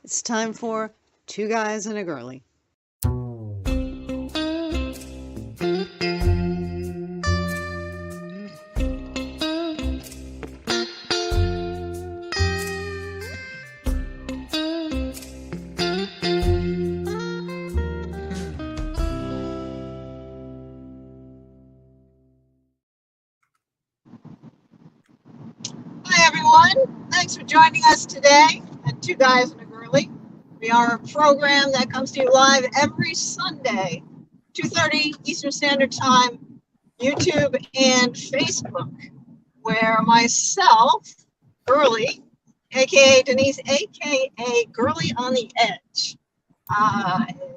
It's time for Two Guys and a Girlie. Hi, everyone. Thanks for joining us today at Two Guys and a Girlie. We are a program that comes to you live every Sunday, 2:30 Eastern Standard Time, YouTube and Facebook, where myself, Girlie, aka Denise, aka Girlie on the Edge,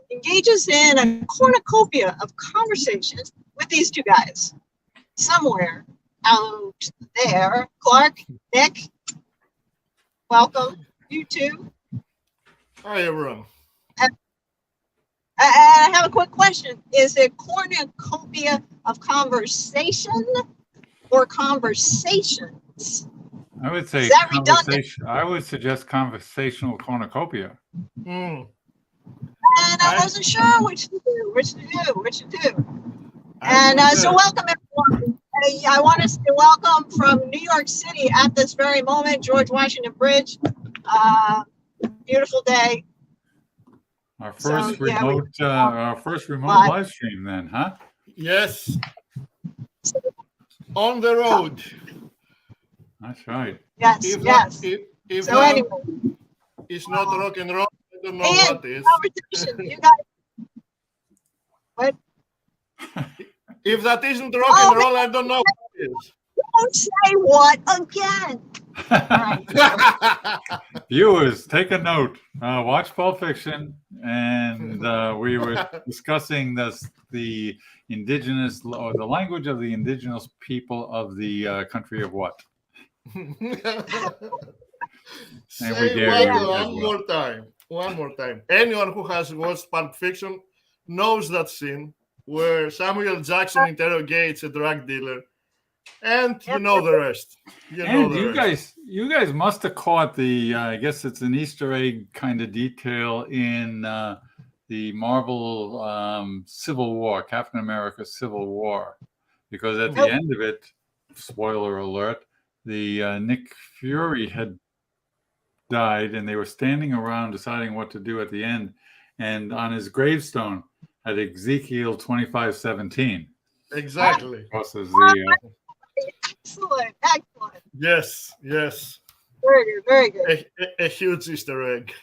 engages in a cornucopia of conversations with these two guys somewhere out there. Clark, Nick, welcome. You two. Hi, everyone. I have a quick question. Is it cornucopia of conversation or conversations? I would say Is that redundant? conversation. I would suggest conversational cornucopia. And I wasn't sure which to do. And so welcome, everyone. I want to welcome from New York City at this very moment, George Washington Bridge. Beautiful day. Our first remote live stream, then, huh? Yes. On the road. That's right. Yes, yes. If So anyway, it's not rock and roll, I don't know and what is. conversation. You guys, what? If that isn't rock and roll, I don't know what is. Don't say what again. Right. Viewers, take a note. Watch Pulp Fiction, and we were discussing the indigenous or the language of the indigenous people of the country of what? Say one more time. Anyone who has watched Pulp Fiction knows that scene where Samuel Jackson interrogates a drug dealer, and you know the rest. You guys must have caught the. I guess it's an Easter egg kind of detail in the Marvel Civil War, Captain America Civil War, because at the end of it, spoiler alert, the Nick Fury had died, and they were standing around deciding what to do at the end, and on his gravestone had Ezekiel 25:17. Exactly. Excellent. Yes. Very good. A huge Easter egg.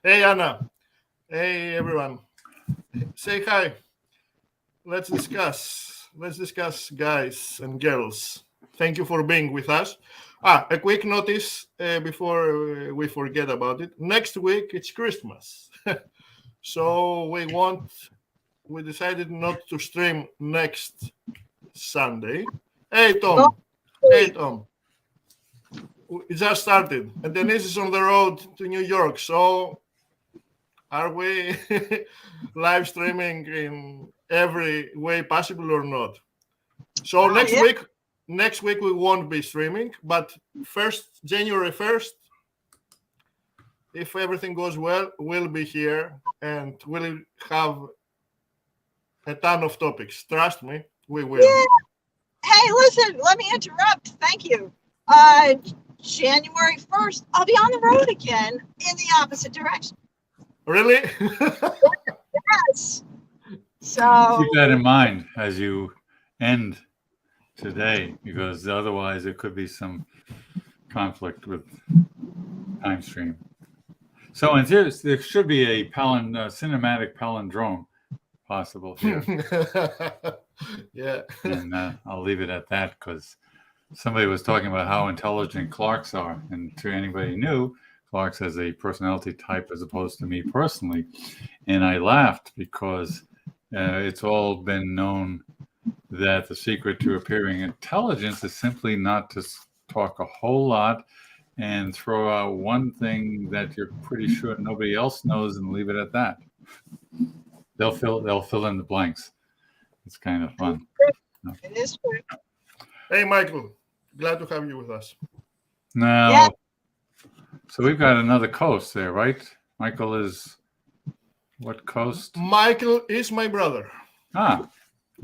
Hey, Anna. Hey, everyone. Say hi. Let's discuss, guys and girls. Thank you for being with us. A quick notice before we forget about it. Next week, it's Christmas. So we decided not to stream next Sunday. Hey, Tom. We just started. And Denise is on the road to New York. So are we live streaming in every way possible or not? So next week we won't be streaming, but January 1st, if everything goes well, we'll be here and we'll have a ton of topics. Trust me, we will. Yeah. Hey, listen, let me interrupt. Thank you. January 1st, I'll be on the road again in the opposite direction. Really? Yes. So keep that in mind as you end today, because otherwise there could be some conflict with time stream. So there should be a cinematic palindrome possible here. Yeah. And I'll leave it at that, because somebody was talking about how intelligent Clarks are, and to anybody new, Clarks has a personality type as opposed to me personally, and I laughed because it's all been known that the secret to appearing intelligent is simply not to talk a whole lot and throw out one thing that you're pretty sure nobody else knows and leave it at that. They'll fill in the blanks. It's kind of fun. it is true. Hey, Michael, glad to have you with us. Now, Yeah. So we've got another coast there, right? Michael is what coast? Michael is my brother. Ah,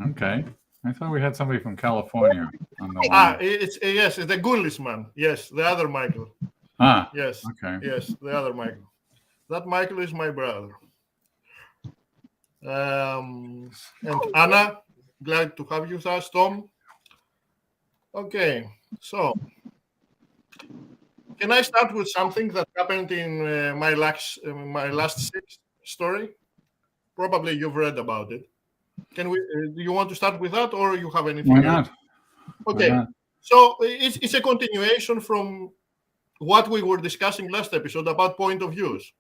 okay. I thought we had somebody from California on the Ah, line. it's yes, it's the Gullis man. Yes, the other Michael. Ah, Yes, okay. yes, the other Michael. That Michael is my brother. And Anna, glad to have you with us, Tom. Okay, so can I start with something that happened in my last six story? Probably you've read about it. Can we? Do you want to start with that, or you have anything Why else? not? Okay, Why not? so it's a continuation from what we were discussing last episode about point of views,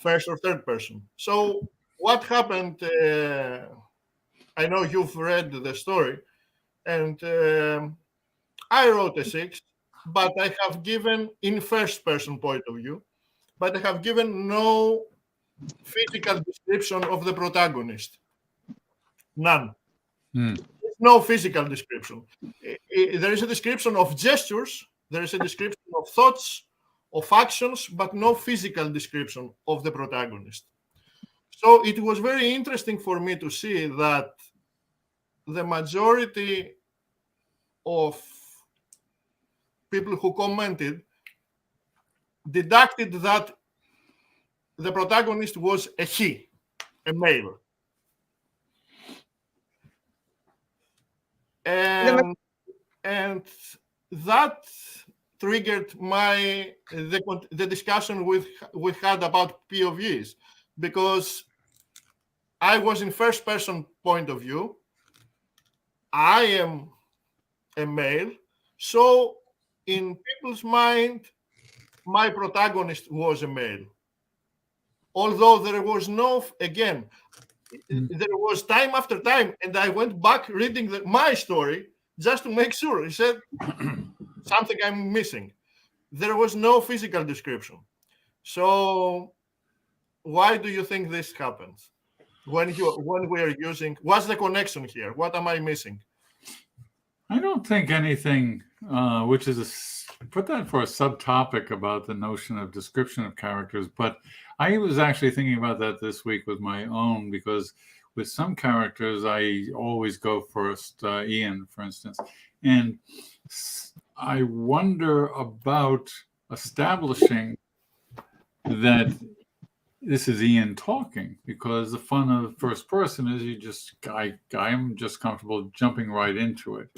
first or third person. So what happened? I know you've read the story, and I wrote a six, but I have given in first person point of view, but I have given no physical description of the protagonist. None. Hmm. No physical description. There is a description of gestures, there is a description of thoughts, of actions, but no physical description of the protagonist. So it was very interesting for me to see that the majority of people who commented deducted that the protagonist was a he, a male. And that triggered the discussion we had about POVs, because I was in first person point of view. I am a male, so in people's mind, my protagonist was a male. Although there was no, again, there was time after time, and I went back reading my story just to make sure. He said something I'm missing. There was no physical description. So why do you think this happens? When we are using, what's the connection here? What am I missing? I don't think anything, which is put that for a subtopic about the notion of description of characters. But I was actually thinking about that this week with my own, because with some characters, I always go first, Ian, for instance. And I wonder about establishing that this is Ian talking, because the fun of first person is I'm just comfortable jumping right into it.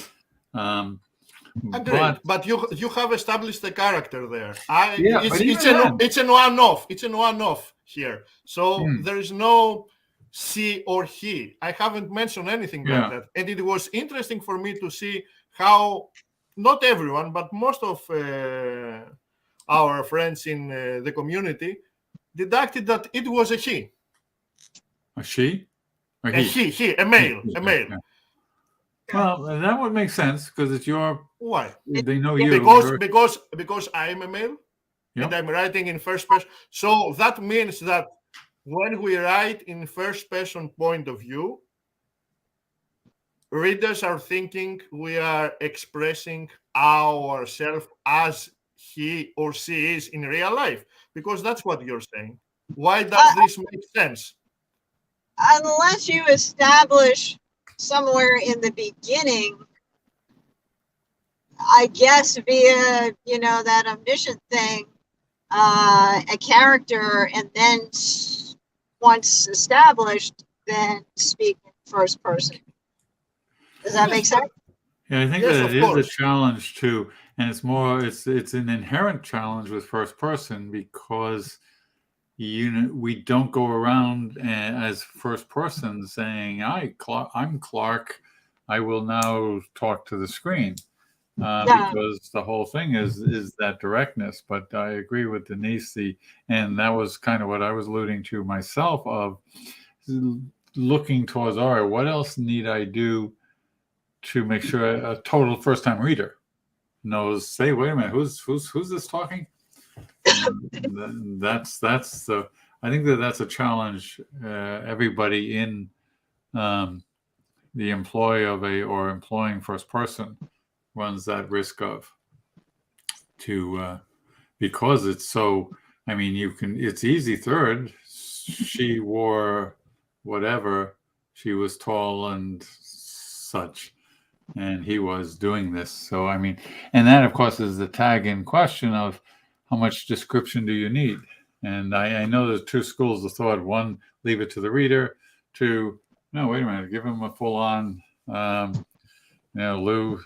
Agreed, but you have established the character there. It's a one-off. It's a one-off here. So there is no she or he. I haven't mentioned anything like that. And it was interesting for me to see how not everyone, but most of our friends in the community deducted that it was a he. A she? Or a he, a male. Yeah. Well, that would make sense, because it's your. Why? They know you. Because I'm a male, and I'm writing in first person. So that means that when we write in first person point of view, readers are thinking we are expressing ourselves as he or she is in real life, because that's what you're saying. Why does this make sense? Unless you establish somewhere in the beginning, I guess via, that omniscient thing, a character, and then once established, then speak in first person. Does that make sense? Yeah, I think that it is a challenge too, and it's an inherent challenge with first person, because we don't go around as first person saying, I'm Clark, I will now talk to the screen, because the whole thing is that directness. But I agree with Denise, and that was kind of what I was alluding to myself, of looking towards, all right, what else need I do to make sure a total first time reader knows, say, wait a minute, who's this talking? I think that's a challenge. Everybody in the employ of or employing first person runs that risk of, to because it's so. I mean, it's easy third. She wore whatever. She was tall and such, and he was doing this. So, I mean, and that, of course, is the tag in question of how much description do you need? And I know there's two schools of thought. One, leave it to the reader. Two, no, wait a minute, give him a full-on, Lou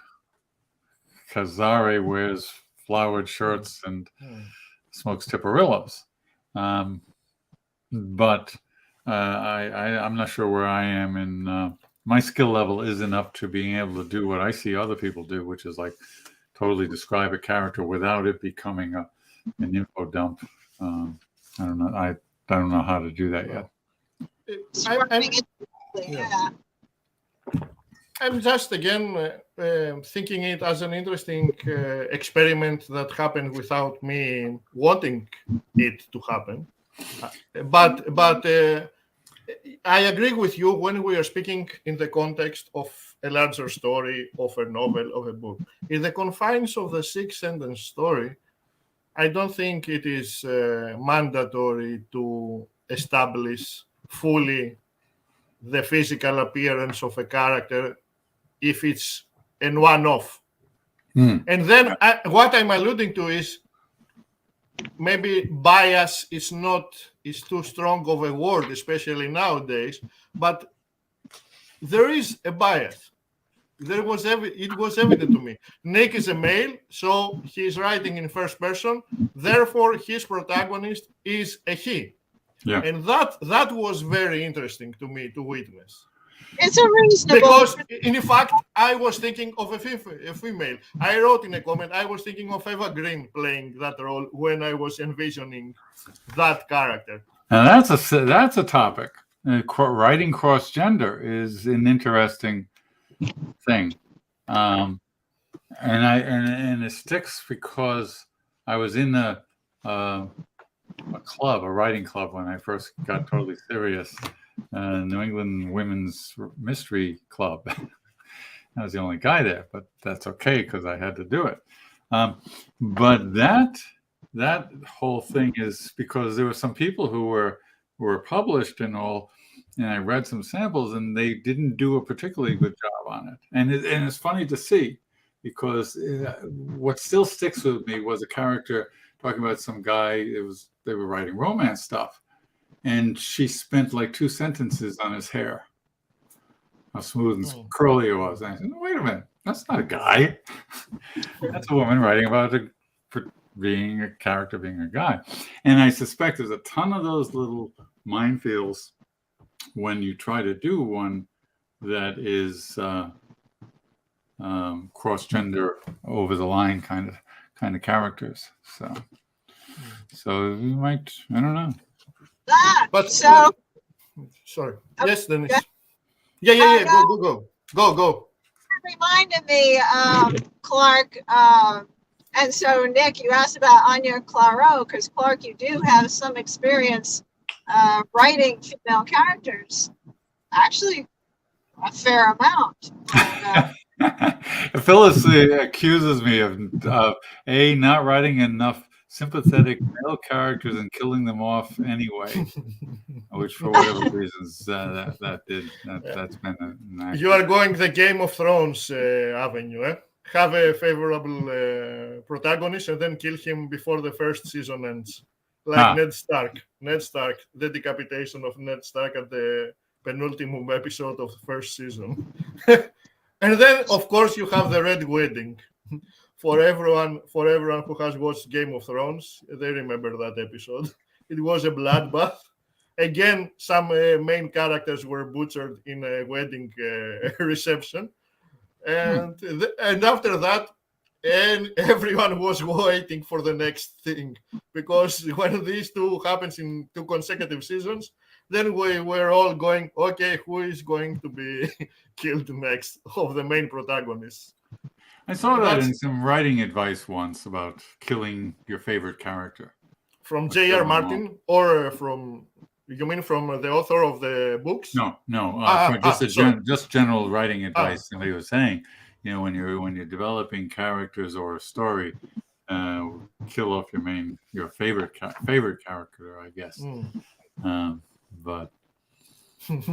Cazare wears flowered shirts and smokes Tiparillos. But I'm not sure where I am in my skill level isn't up to being able to do what I see other people do, which is like totally describe a character without it becoming an info dump. I don't know. I don't know how to do that yet. I'm just again thinking it as an interesting experiment that happened without me wanting it to happen. But I agree with you when we are speaking in the context of a larger story, of a novel, of a book. In the confines of the 6-sentence story, I don't think it is mandatory to establish fully the physical appearance of a character if it's a one-off. And then what I'm alluding to is maybe bias is too strong of a word, especially nowadays, but there is a bias. It was evident to me. Nick is a male, so he's writing in first person. Therefore, his protagonist is a he. Yeah. And that was very interesting to me to witness. It's a reasonable. Because, in fact, I was thinking of a female. I wrote in a comment, I was thinking of Eva Green playing that role when I was envisioning that character. And that's a topic. Writing cross-gender is an interesting thing. And it sticks because I was in a writing club when I first got totally serious. New England Women's Mystery Club. I was the only guy there, but that's okay because I had to do it. But that whole thing is because there were some people who were published and all, and I read some samples and they didn't do a particularly good job on it. And it's funny to see because what still sticks with me was a character talking about some guy. They were writing romance stuff. And she spent like 2 sentences on his hair, how smooth and curly it was. And I said, wait a minute, that's not a guy. That's a woman writing about being a character, being a guy. And I suspect there's a ton of those little minefields when you try to do one that is cross-gender, over the line kind of characters. So you might, I don't know. But so sorry. Yes, Dennis. Yeah. Go. It reminded me, Clark. And so, Nick, you asked about Anya Claro because Clark, you do have some experience writing female characters. Actually, a fair amount. Phyllis accuses me of not writing enough sympathetic male characters and killing them off anyway, which for whatever reasons that's been an you are going the Game of Thrones avenue, eh? Have a favorable protagonist and then kill him before the first season ends, like Ned Stark, the decapitation of Ned Stark at the penultimate episode of the first season. And then of course you have the Red Wedding. For everyone who has watched Game of Thrones, they remember that episode. It was a bloodbath. Again, some main characters were butchered in a wedding reception. And after that, everyone was waiting for the next thing. Because when these two happens in 2 consecutive seasons, then we were all going, okay, who is going to be killed next of the main protagonists? I saw that in some writing advice once about killing your favorite character. From J.R. Martin, or you mean from the author of the books? No. Just general writing advice. Somebody was saying, when you're developing characters or a story, kill off your favorite character, I guess. But it's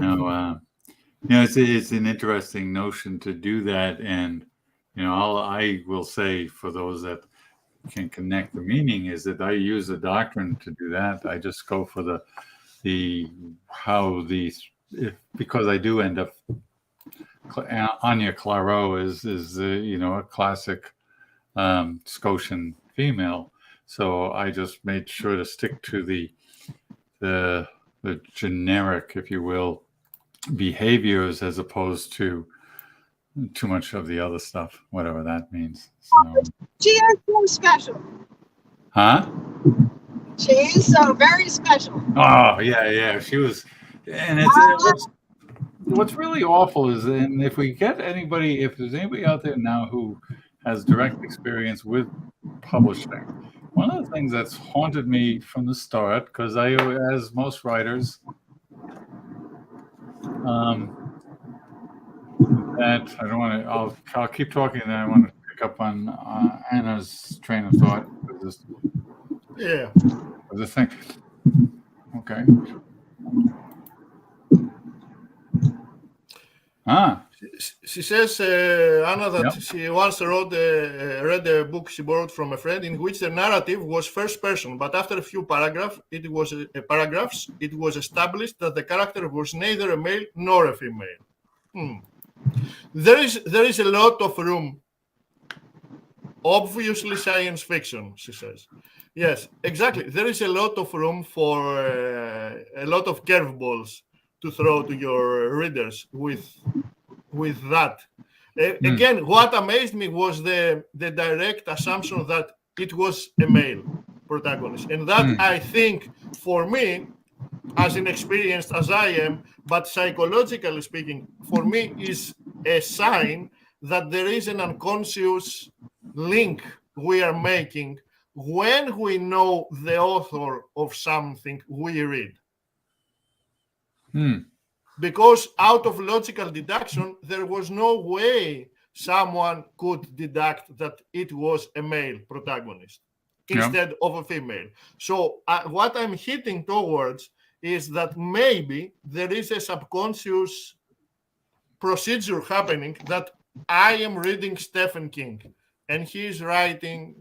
an interesting notion to do that, and I will say, for those that can connect the meaning, is that I use the doctrine to do that. I just go for because I do end up. Anya Claro is a classic Scotian female, so I just made sure to stick to the generic, if you will, behaviors, as opposed to too much of the other stuff, whatever that means. So. She is so special. Huh? She is so very special. Oh yeah, she was, and what's really awful is, and if there's anybody out there now who has direct experience with publishing, one of the things that's haunted me from the start, because I, as most writers, that I don't want to. I'll keep talking, and then I want to pick up on Anna's train of thought. Yeah. The thing. Okay. She says, Anna, that Yep. she once read a book she borrowed from a friend in which the narrative was first person, but after a few paragraphs, it was established that the character was neither a male nor a female. There is a lot of room. Obviously, science fiction, she says. Yes, exactly. There is a lot of room for a lot of curveballs to throw to your readers with that. Again, what amazed me was the direct assumption that it was a male protagonist. And that, I think, for me, as inexperienced as I am, but psychologically speaking, for me is a sign that there is an unconscious link we are making when we know the author of something we read. Because out of logical deduction, there was no way someone could deduct that it was a male protagonist instead of a female. So what I'm hitting towards is that maybe there is a subconscious procedure happening, that I am reading Stephen King and he's writing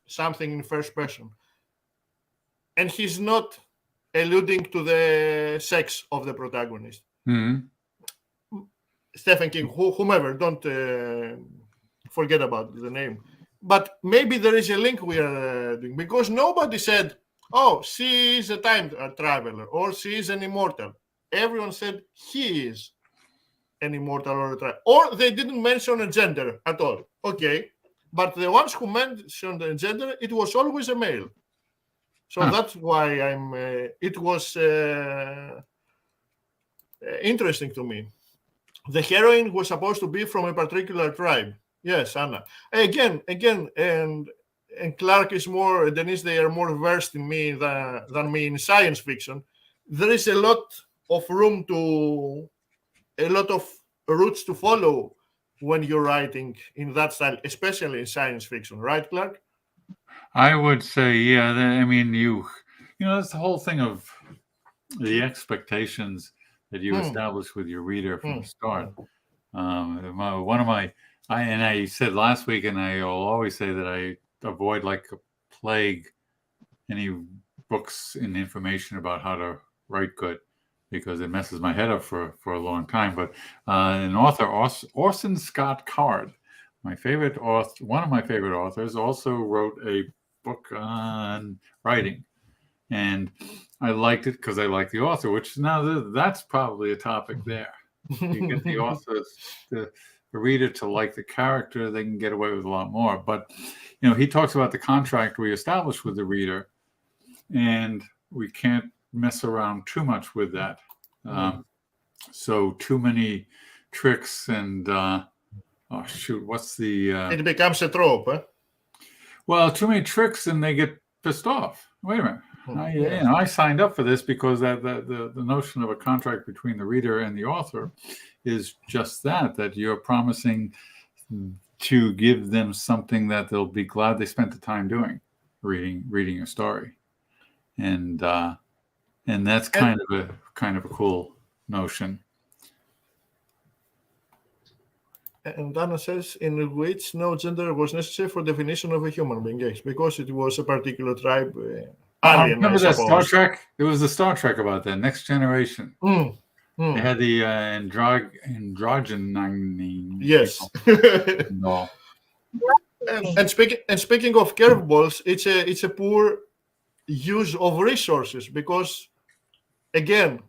something in first person, and he's not alluding to the sex of the protagonist. Stephen King, whomever, don't forget about the name. But maybe there is a link we are doing, because nobody said, oh, she is a time traveler, or she is an immortal. Everyone said he is an immortal or a traveler. Or they didn't mention a gender at all. Okay. But the ones who mentioned a gender, it was always a male. So that's why it was interesting to me. The heroine was supposed to be from a particular tribe. Yes, Anna. Again, and Clark is more, Denise, they are more versed in me than me in science fiction. There is a lot of routes to follow when you're writing in that style, especially in science fiction, right, Clark? I would say, yeah. I mean, that's the whole thing of the expectations that you establish with your reader from the start. I said last week, and I will always say that I avoid like a plague any books and information about how to write good, because it messes my head up for a long time. But an author, Orson Scott Card, one of my favorite authors, also wrote a book on writing, and I liked it because I like the author. Which now that's probably a topic there. You get the author, the reader, to like the character, they can get away with a lot more. But he talks about the contract we establish with the reader, and we can't mess around too much with that. So too many tricks and what's the it becomes a trope, huh? Well, too many tricks and they get pissed off. Wait a minute. I signed up for this because the notion of a contract between the reader and the author is just that you're promising to give them something that they'll be glad they spent the time doing. reading a story, and that's kind of a cool notion. And Anna says, in which no gender was necessary for definition of a human being, yes, because it was a particular tribe, alien, Remember I that Star suppose. Trek? It was the Star Trek about that Next Generation. Mm, mm. They had the androgyny. Yes. No. and speaking of curveballs, it's a poor use of resources because, again,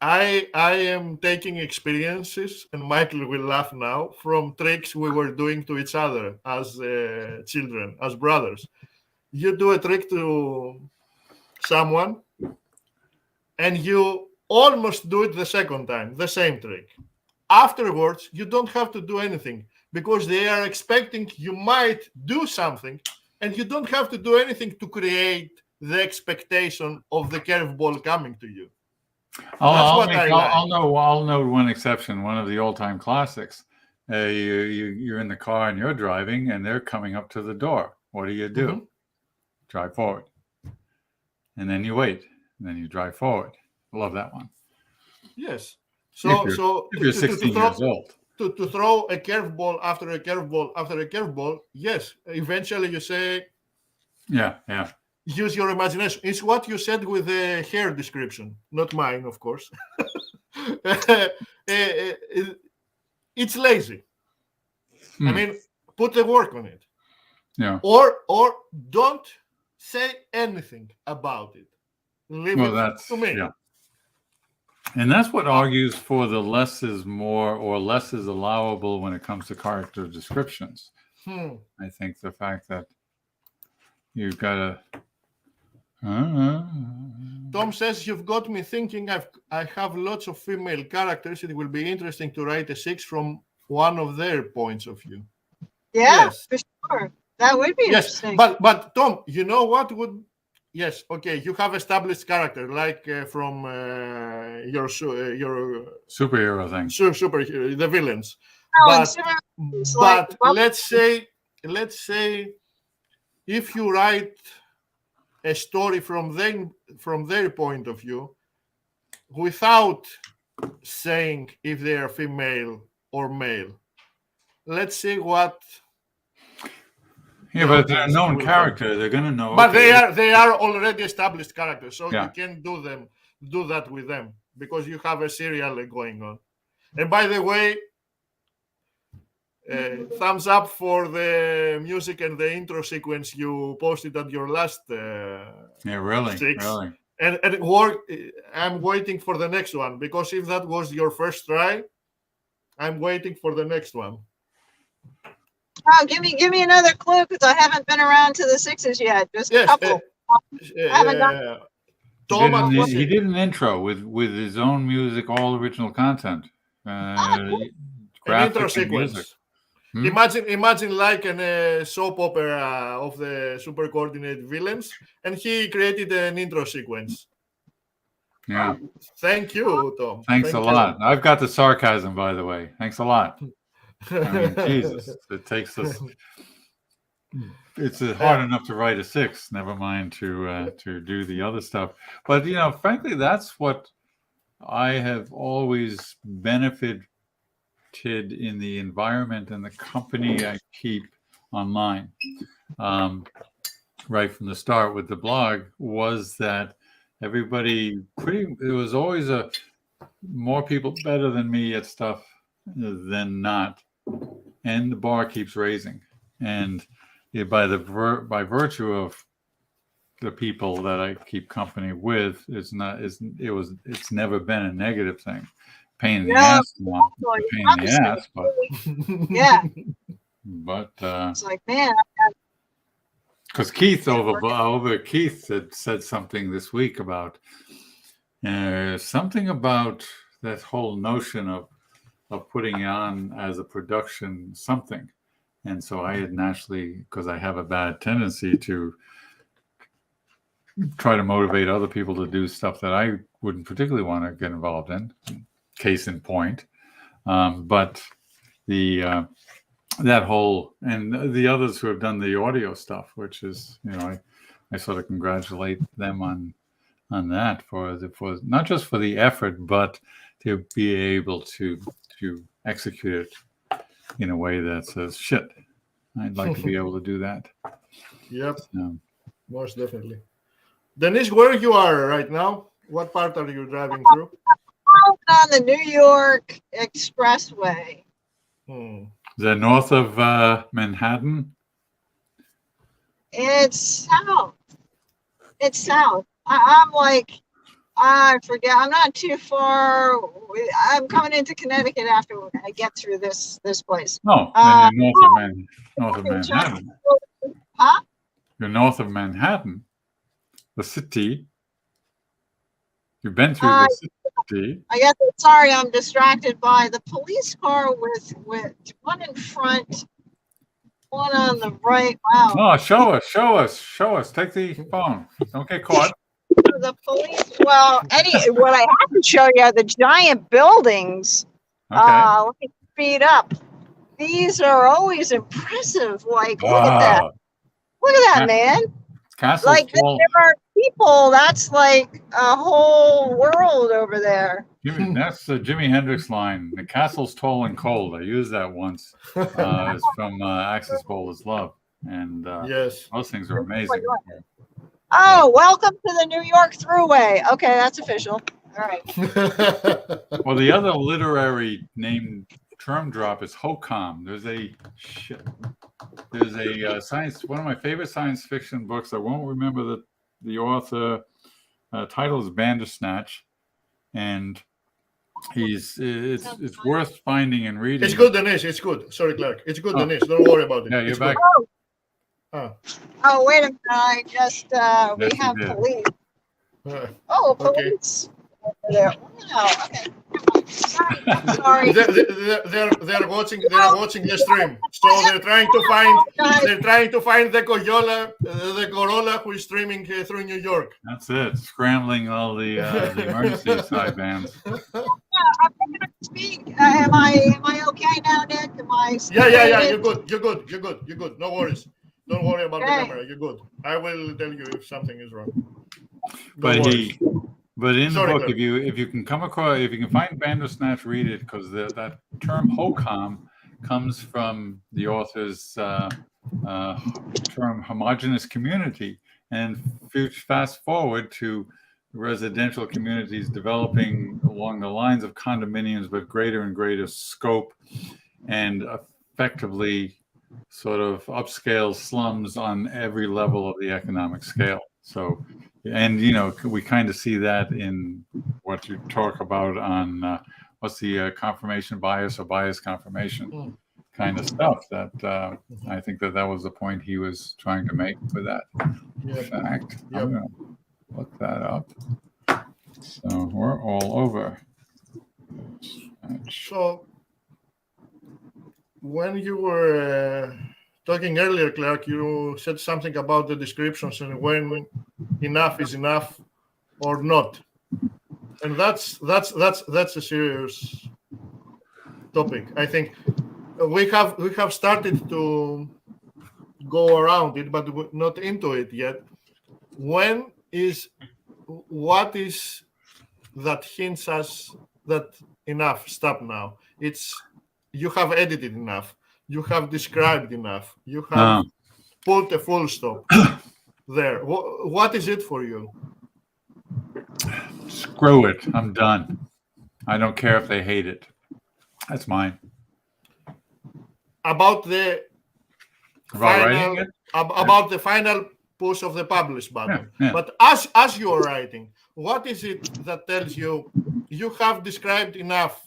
I am taking experiences, and Michael will laugh now, from tricks we were doing to each other as children, as brothers. You do a trick to someone, and you almost do it the second time, the same trick. Afterwards, you don't have to do anything because they are expecting you might do something, and you don't have to do anything to create the expectation of the curveball coming to you. I'll note one exception. One of the old-time classics. You're in the car and you're driving, and they're coming up to the door. What do? Mm-hmm. Drive forward, and then you wait, and then you drive forward. I love that one. Yes. If you're 16 years old, to throw a curveball after a curveball after a curveball, yes. Eventually, you say, yeah. Use your imagination. It's what you said with the hair description, not mine, of course. It's lazy. I mean, put the work on it. Yeah. Or don't say anything about it. Leave it to me. Yeah. And that's what argues for the less is more, or less is allowable when it comes to character descriptions. I think the fact that you've got to. Tom says, you've got me thinking. I have lots of female characters. It will be interesting to write a 6 from one of their points of view. Yeah, Yes. for sure. That would be interesting. But Tom, you know what would? Yes, okay. You have established character like from your superhero thing. Superhero, the villains. But let's say if you write a story from their point of view, without saying if they are female or male, let's see what. Yeah, but if they're a known character, they're gonna know. But they are already established characters, so Yeah. you can do that with them because you have a serial going on. And by the way, thumbs up for the music and the intro sequence you posted at your last. Really. And it worked. I'm waiting for the next one because if that was your first try, I'm waiting for the next one. Oh, give me another clue because I haven't been around to the 6s yet. Just a couple. He did an intro with his own music, all original content. An intro sequence. Imagine like a soap opera of the super coordinated villains, and he created an intro sequence. Yeah. Thank you, Tom. Thanks a lot. I've got the sarcasm, by the way. Thanks a lot. I mean, Jesus, it takes us. It's hard enough to write a 6, never mind to do the other stuff. But frankly, that's what I have always benefited in the environment and the company I keep online. Right from the start with the blog was that everybody it was always more people better than me at stuff than not, and the bar keeps raising. And by virtue of the people that I keep company with, it's never been a negative thing. Pain in the ass, but yeah. But it's like, man, because Keith Keith had said something this week about something about that whole notion of putting on as a production something. And so I had naturally, because I have a bad tendency to try to motivate other people to do stuff that I wouldn't particularly want to get involved in. Case in point. But that whole, and the others who have done the audio stuff, which is, I sort of congratulate them on that for not just for the effort, but to be able to execute it in a way that says, shit, I'd like to be able to do that. Yep, So, most definitely. Denise, where you are right now? What part are you driving through? On the New York Expressway. Hmm. is that north of Manhattan? It's south. It's south. I'm like, I forget. I'm not too far. I'm coming into Connecticut after I get through this place. No, Uh, then you're north of Manhattan. Huh? You're north of Manhattan, the city. You've been through the city. I guess. Sorry, I'm distracted by the police car with one in front, one on the right. Wow. Oh, show us. Take the phone. Don't get caught. The police. Well, what I have to show you are the giant buildings. Okay. Let me speed up. These are always impressive. Like, look at that. Wow. Look at that, man. Castle's Like, tall. there are people. That's like a whole world over there. That's the Jimi Hendrix line. The castle's tall and cold. I used that once. It's from Axis Bold as Love. And Yes. those things are amazing. Oh, welcome to the New York Thruway. Okay, that's official. All right. Well, the other literary name term drop is HOCOM. There's a science, one of my favorite science fiction books. I won't remember the author. Title is Bandersnatch, and it's worth finding and reading. It's good, Denise. It's good. Sorry, Clark. It's good, Denise. Don't worry about it. Yeah, you're It's back. good. Oh, wait a minute. I just, we Yes, you have did. police. Uh, Oh, Okay. police. Over there. Wow. Okay. Sorry. they're watching the stream, so they're trying to find the Corolla who is streaming through New York. That's it. Scrambling all the emergency sidebands. Speak. Am I okay now, Nick? Am I? Yeah. You're good. No worries. Don't worry about the Okay. camera. You're good. I will tell you if something is wrong. But in Sorry, the book, Clark. if you can find Bandersnatch, read it, because that term HOCOM comes from the author's term homogeneous community, and fast forward to residential communities developing along the lines of condominiums, but greater and greater scope, and effectively sort of upscale slums on every level of the economic scale. So, and we kind of see that in what you talk about on what's the confirmation bias or bias confirmation kind of stuff. That I think that was the point he was trying to make with that fact. Yep. I'm going to look that up. So we're all over. So, when you were talking earlier, Clark, you said something about the descriptions and when enough is enough or not, and that's a serious topic. I think we have started to go around it, but we're not into it yet. What is that hints us that enough? Stop now. You have edited enough. You have described enough. You have put a full stop there. What is it for you? Screw it. I'm done. I don't care if they hate it. That's mine. About the Writing it? about the final push of the publish button. Yeah. But as you are writing, what is it that tells you you have described enough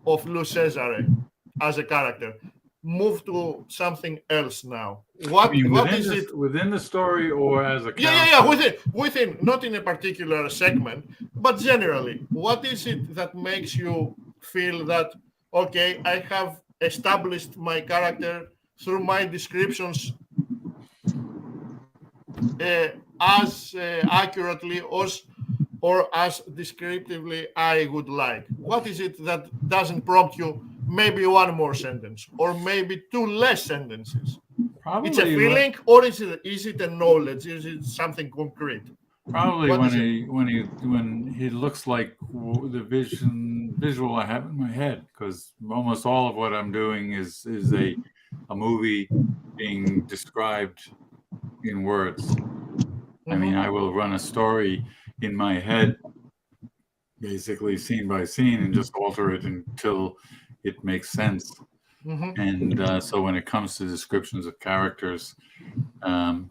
of Lou Cesare as a character? Move to something else now. What is it within the story or as a character? Yeah. Within, not in a particular segment, but generally. What is it that makes you feel that okay, I have established my character through my descriptions as accurately or as descriptively I would like? What is it that doesn't prompt you maybe one more sentence or maybe two less sentences? Probably It's a feeling, or is it a knowledge? Is it something concrete? Probably What when is it? when he looks like the visual I have in my head, because almost all of what I'm doing is a movie being described in words. I mean, Mhm. I will run a story in my head, basically scene by scene, and just alter it until it makes sense. Mhm. And so when it comes to descriptions of characters, um,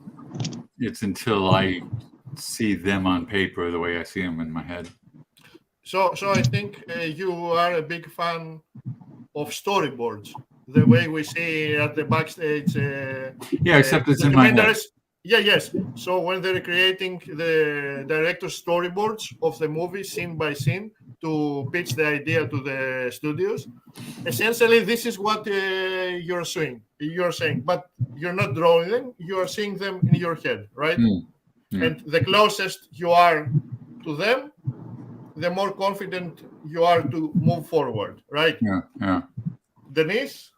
it's until I see them on paper the way I see them in my head. So I think you are a big fan of storyboards, the way we see at the backstage Yeah, except it's in my head. documentaries. Yeah, yes. So when they're creating the director's storyboards of the movie scene by scene to pitch the idea to the studios, essentially this is what you're saying. You're saying, but you're not drawing them. You are seeing them in your head, right? Yeah. And the closest you are to them, the more confident you are to move forward, right? Yeah. Denise,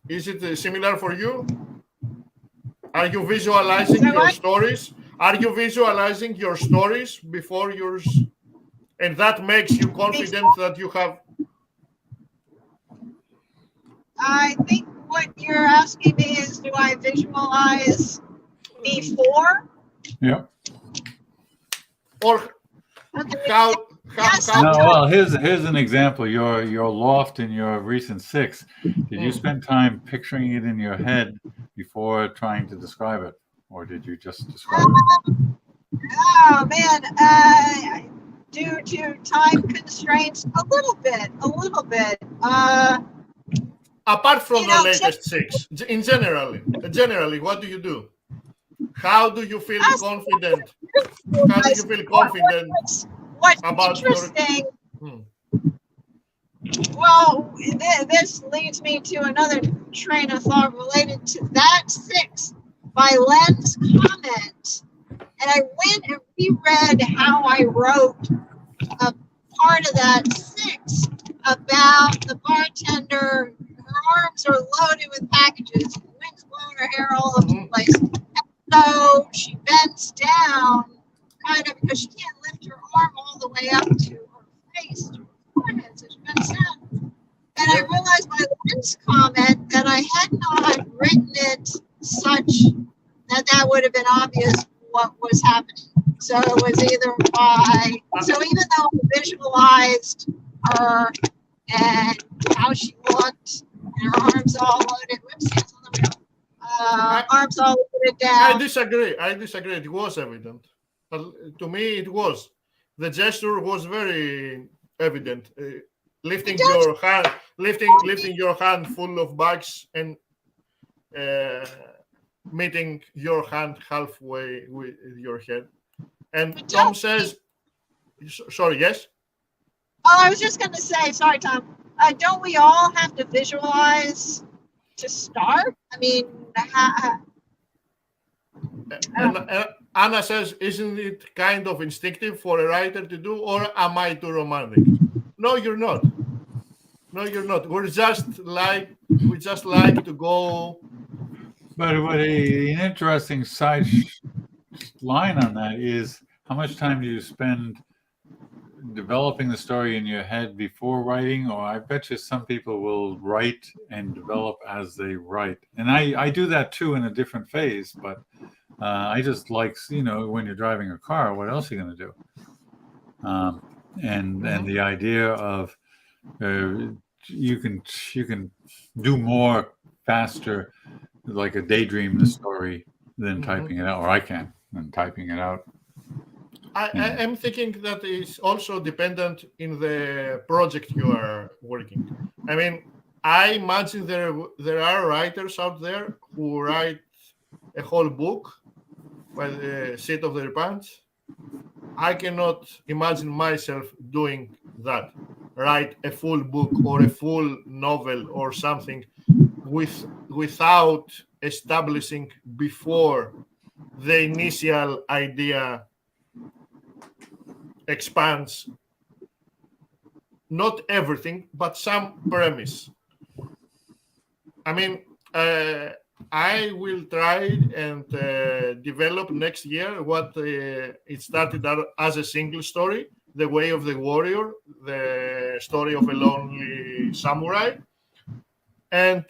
is it similar for you? Are you visualizing So your stories? Are you visualizing your stories before yours? And that makes you confident that you have. I think what you're asking me is, do I visualize before? Yeah. Or Okay. how Yes, how No, well, here's an example. Your loft in your recent six. Did you spend time picturing it in your head before trying to describe it, or did you just describe it? Oh man, due to time constraints, a little bit. apart from You the know, latest six, in generally, what do you do? How do you feel That's- confident? How do you feel confident What's about your? interesting? Hmm. Well, this leads me to another train of thought related to that six by Len's comment. And I went and reread how I wrote a part of that six about the bartender. Her arms are loaded with packages, wind's blowing her hair all over the place. So she bends down, kind of, because she can't lift her arm all the way up to her face, to her forehead, so she bends down. And I realized by Lynn's comment that I had not written it such that would have been obvious what was happening. So it was either by, so even though I visualized her and how she looked, and her arms all loaded, whoopsies, on the wheel, arms all loaded I down. disagree. It was evident. But to me, it was. The gesture was very evident. Lifting your hand, lifting your hand full of bags and meeting your hand halfway with your head. And Tom says, "Sorry, yes." Oh, I was just going to say, sorry, Tom. Don't we all have to visualize to start? I mean, And Anna says, "Isn't it kind of instinctive for a writer to do, or am I too romantic?" No, you're not. No, you're not. We just like to go. But an interesting side line on that is how much time do you spend developing the story in your head before writing? Or I bet you some people will write and develop as they write. And I do that too in a different phase, but I just like, when you're driving a car, what else are you going to do? And the idea of you can do more faster, like a daydream the story than typing it out, or I can than typing it out. I am thinking that is also dependent in the project you are working. I mean, I imagine there are writers out there who write a whole book by the seat of their pants. I cannot imagine myself doing that. Write a full book or a full novel or something without establishing before the initial idea expands not everything but some premise. I mean, I will try and develop next year what it started out as a single story, The Way of the Warrior, the story of a lonely samurai. And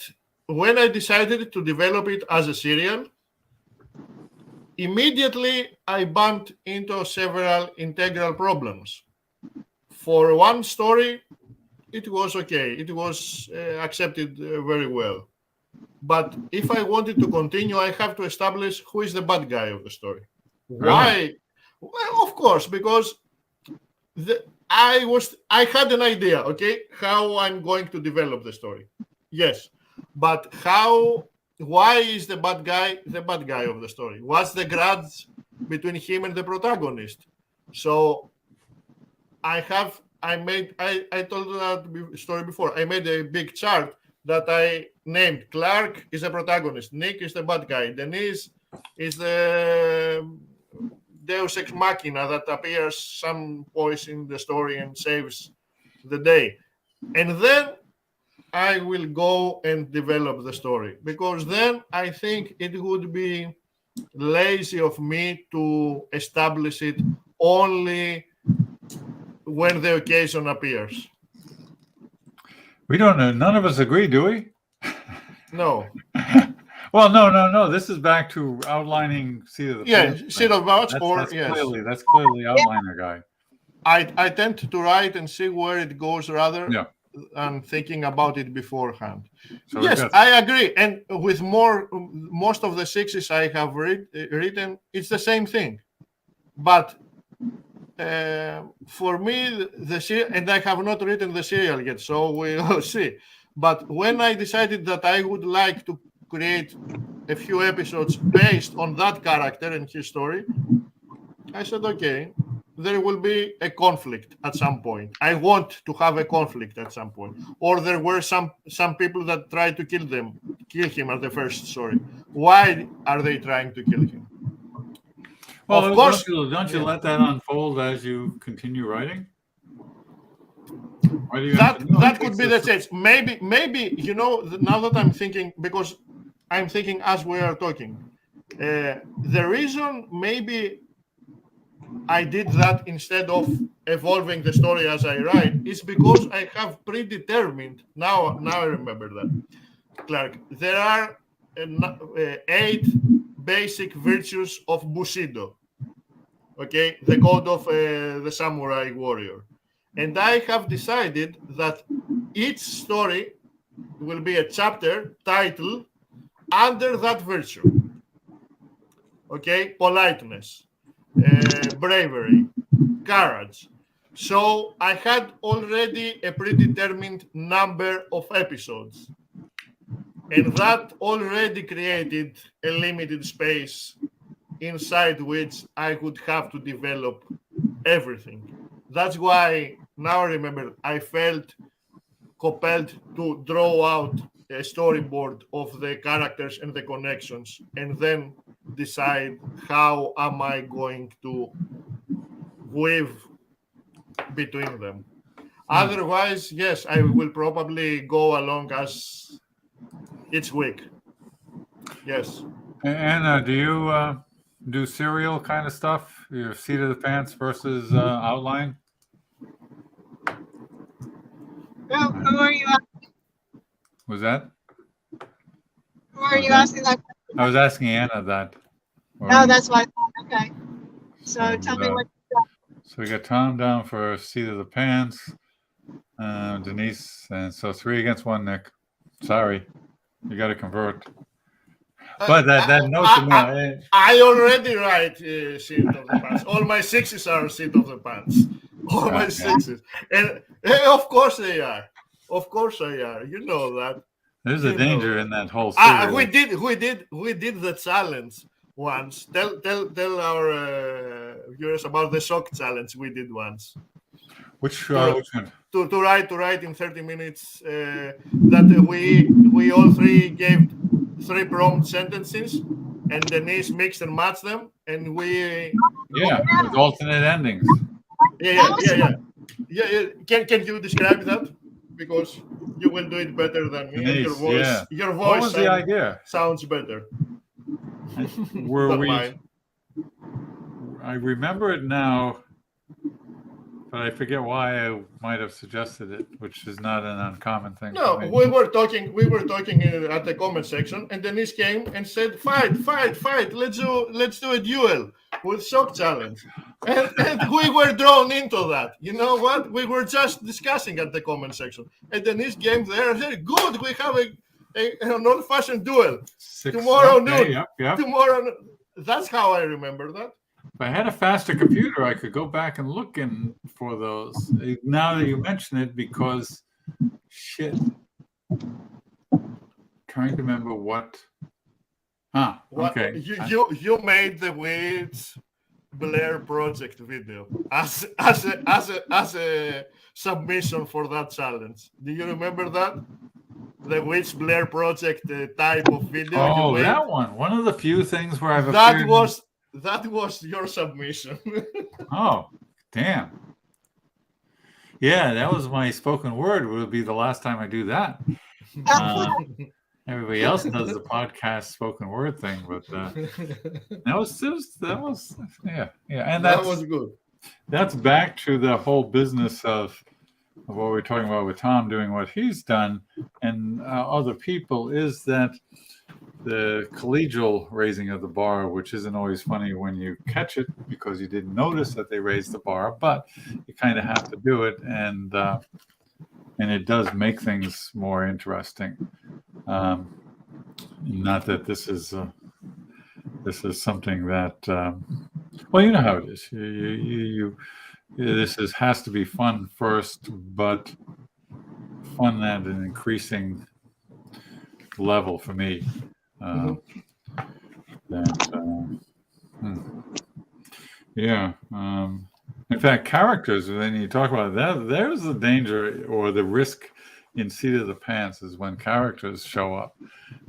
when I decided to develop it as a serial, immediately I bumped into several integral problems. For one story, it was okay. It was accepted very well. But if I wanted to continue, I have to establish who is the bad guy of the story. Why? Well, of course, because I had an idea, okay, how I'm going to develop the story. Yes, but why is the bad guy of the story? What's the grudge between him and the protagonist? So I told that story before. I made a big chart that I named. Clark is the protagonist. Nick is the bad guy. Denise is the Deus Ex Machina that appears some point in the story and saves the day. And then I will go and develop the story, because then I think it would be lazy of me to establish it only when the occasion appears. We don't know. None of us agree, do we? No. Well, no. This is back to outlining Seat of the Pants. Seat of the Pants, that's clearly outliner guy. I tend to write and see where it goes rather than thinking about it beforehand. So yes, I agree. And with most of the sixes I have written, it's the same thing. But for me, the serial, and I have not written the serial yet, so we'll see. But when I decided that I would like to create a few episodes based on that character and his story, I said, okay, there will be a conflict at some point. I want to have a conflict at some point. Or there were some people that tried to kill him at the first story. Why are they trying to kill him? Well, of course, don't you let that unfold as you continue writing? That could be the case. Maybe now that I'm thinking, because I'm thinking as we are talking, the reason maybe I did that instead of evolving the story as I write is because I have predetermined. Now I remember that, Clark. There are 8 basic virtues of Bushido. Okay, the code of the samurai warrior. And I have decided that each story will be a chapter title under that virtue. Okay, politeness, bravery, courage. So I had already a predetermined number of episodes. And that already created a limited space inside which I would have to develop everything. That's why now I remember I felt compelled to draw out a storyboard of the characters and the connections, and then decide how am I going to weave between them. Otherwise, yes, I will probably go along as each week. Yes. Anna, do you do serial kind of stuff? Your Seat of the Pants versus outline? Who are you asking? Was that? Who are you asking that question? I was asking Anna that. No, that's why. Okay. So tell me what you got. So we got Tom down for Seat of the Pants, Denise, and so 3 against 1, Nick. Sorry, you got to convert. But that note to me, I already write Seat of the Pants. All my 6s are Seat of the Pants. All my 6s, and of course they are. Of course they are. You know that. There's a danger in that whole series. We did the challenge once. Tell our viewers about the shock challenge we did once. Which one? To write in 30 minutes. That we all 3 gave 3 prompt sentences, and Denise mixed and matched them, and we with alternate endings. Yeah. Can you describe that? because you will do it better than me. And your Denise, voice, yeah. your What voice was the idea? sounds better. Were than we? mine. I remember it now, but I forget why I might have suggested it, which is not an uncommon thing. No, for me. we were talking at the comment section, and Denise came and said, "Fight! Let's do a duel with shock challenge." And we were drawn into that. You know what? We were just discussing at the comment section, and Denise came there and said, "Good, we have an old-fashioned duel tomorrow noon." Yep. Tomorrow. That's how I remember that. If I had a faster computer, I could go back and look for those. Now that you mention it, because shit, trying to remember what. Okay. You made the Weeds Blair Project video as a submission for that challenge. Do you remember that? The Weeds Blair Project type of video. Oh, that one. One of the few things where I've that appeared. That was your submission. Oh, damn. Yeah, that was my spoken word. Would be the last time I do that. Everybody else does the podcast spoken word thing, but that was yeah, and that was good. That's back to the whole business of what we're talking about with Tom doing what he's done and other people, is that the collegial raising of the bar, which isn't always funny when you catch it because you didn't notice that they raised the bar, but you kind of have to do it, and it does make things more interesting. Not that this is something that well, you know how it is. This has to be fun first, but fun at an increasing level for me. In fact, characters, when you talk about that, there's the danger or the risk in Seat of the Pants is when characters show up,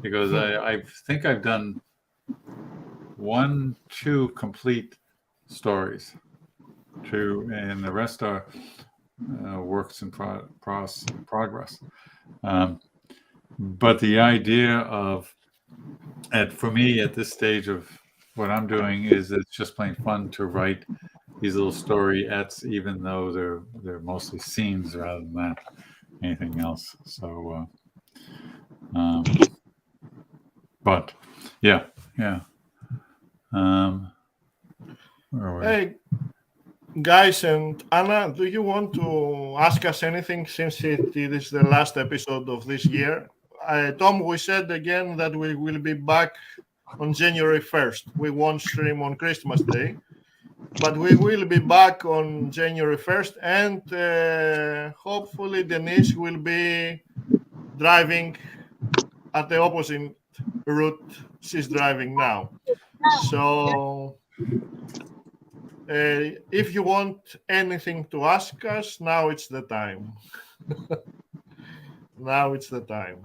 because I think I've done 1-2 complete stories, and the rest are works in progress. But the idea of, for me at this stage of what I'm doing, is it's just plain fun to write these little storyettes, even though they're mostly scenes rather than anything else. So, but yeah. Hey, guys, and Anna, do you want to ask us anything since it is the last episode of this year? Tom, we said again that we will be back on January 1st. We won't stream on Christmas Day, but we will be back on January 1st, and hopefully Denise will be driving at the opposite route she's driving now. So if you want anything to ask us, now it's the time. Now it's the time.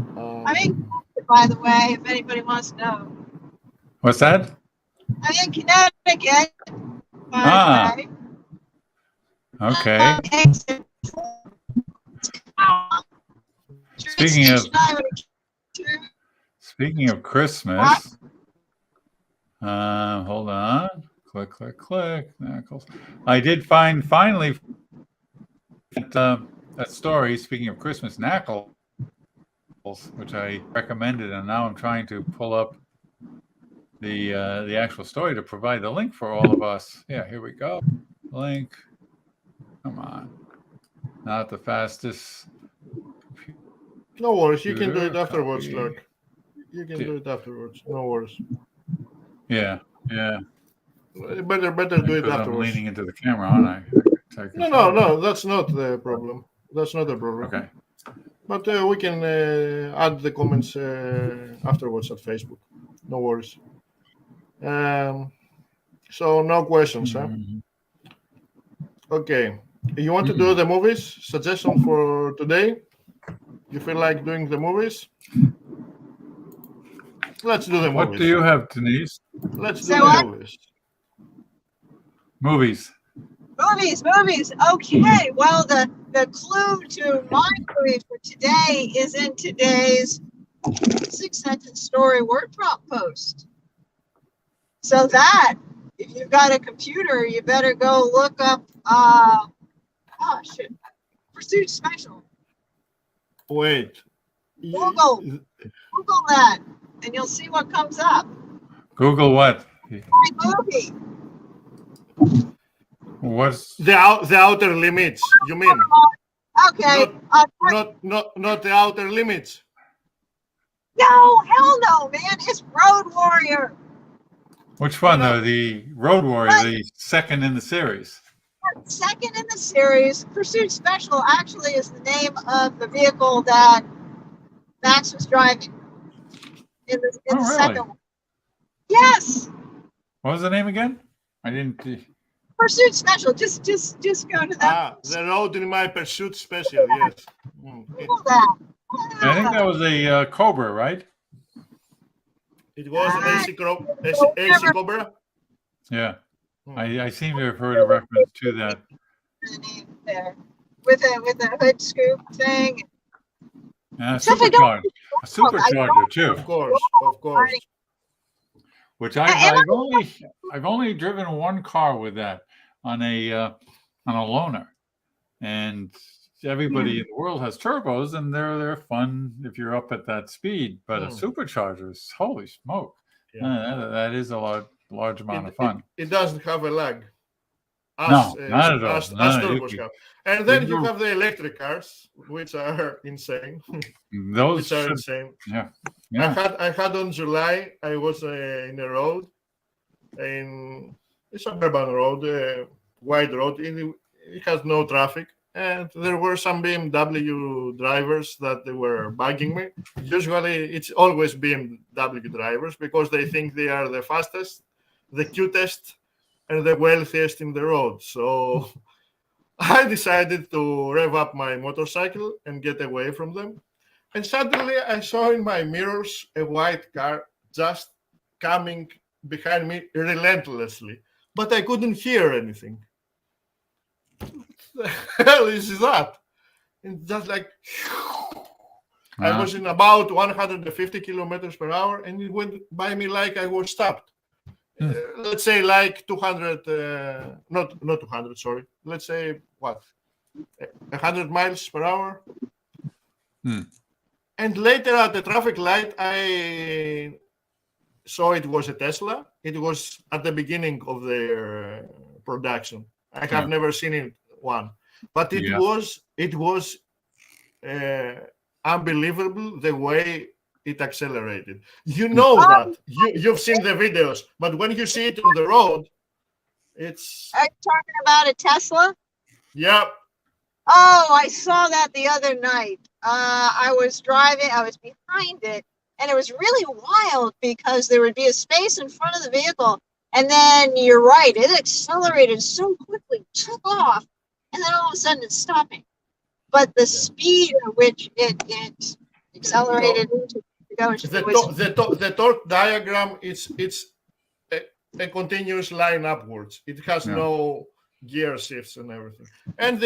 I'm in, by the way, if anybody wants to know. What's that? I'm in Connecticut, by the way. Okay. Speaking of Christmas, hold on. Click. Knuckles. I did finally that story. Speaking of Christmas, Knuckles, which I recommended, and now I'm trying to pull up the actual story to provide the link for all of us. Yeah, here we go. Link. Come on. Not the fastest. No worries. You can do it afterwards, Clark. You can do it afterwards. No worries. Yeah. Better do it afterwards. I'm leaning into the camera, aren't I? No. That's not the problem. That's not the problem. Okay. But we can add the comments afterwards at Facebook. No worries. So no questions, huh? Okay. You want to do the movies? Suggestion for today? You feel like doing the movies? Let's do the movies. What do you have, Denise? Let's do the movies. Movies. Movies. Okay. Well, the clue to my movie for today is in today's 6-sentence story word prompt post. So that if you've got a computer, you better go look up Pursuit Special. Wait. Google that, and you'll see what comes up. Google what? My movie. What's The outer limits. You mean? Okay. Not the outer limits. No, hell no, man. It's Road Warrior. which one? No. The Road Warrior, the second in the series. Second in the series, Pursuit Special actually is the name of the vehicle that Max was driving in the Oh, really? second one. Yes, What was the name again? I didn't. Pursuit Special. Just go to that. The road in my pursuit special. Yes. Google that. I think that was a Cobra, right? It was AC Cobra. Yeah. I seem to have heard a reference to that. The name there with a hood scoop thing. And a Except I don't- supercharger too, Of course. which And I've only driven one car with that on a loaner, and everybody in the world has turbos, and they're fun if you're up at that speed. But a supercharger is holy smoke! Yeah. That is a large amount of fun. It doesn't have a lag. No, not at all. As No, turbos have. And then you have the electric cars, which are insane. Those which are should- insane. yeah. I had on July. I was in a road, in a suburban road, wide road. It has no traffic, and there were some BMW drivers that they were bugging me. Usually, it's always BMW drivers because they think they are the fastest, the cutest, and the wealthiest in the road. So I decided to rev up my motorcycle and get away from them. And suddenly I saw in my mirrors a white car just coming behind me relentlessly. But I couldn't hear anything. What the hell is that? And just like, I was in about 150 kilometers per hour, and it went by me like I was stopped. Let's say like 200, not 200, sorry. Let's say what? 100 miles per hour. And later at the traffic light, I saw it was a Tesla. It was at the beginning of their production. I have never seen one, but it was unbelievable the way it accelerated. You know that. You've seen the videos, but when you see it on the road, it's... Are you talking about a Tesla? Yep. Oh, I saw that the other night. I was driving, I was behind it, and it was really wild because there would be a space in front of the vehicle, and then you're right, it accelerated so quickly, took off, and then all of a sudden it's stopping. But the speed at which it accelerated into the torque diagram it's a continuous line upwards. It has no gear shifts and everything. And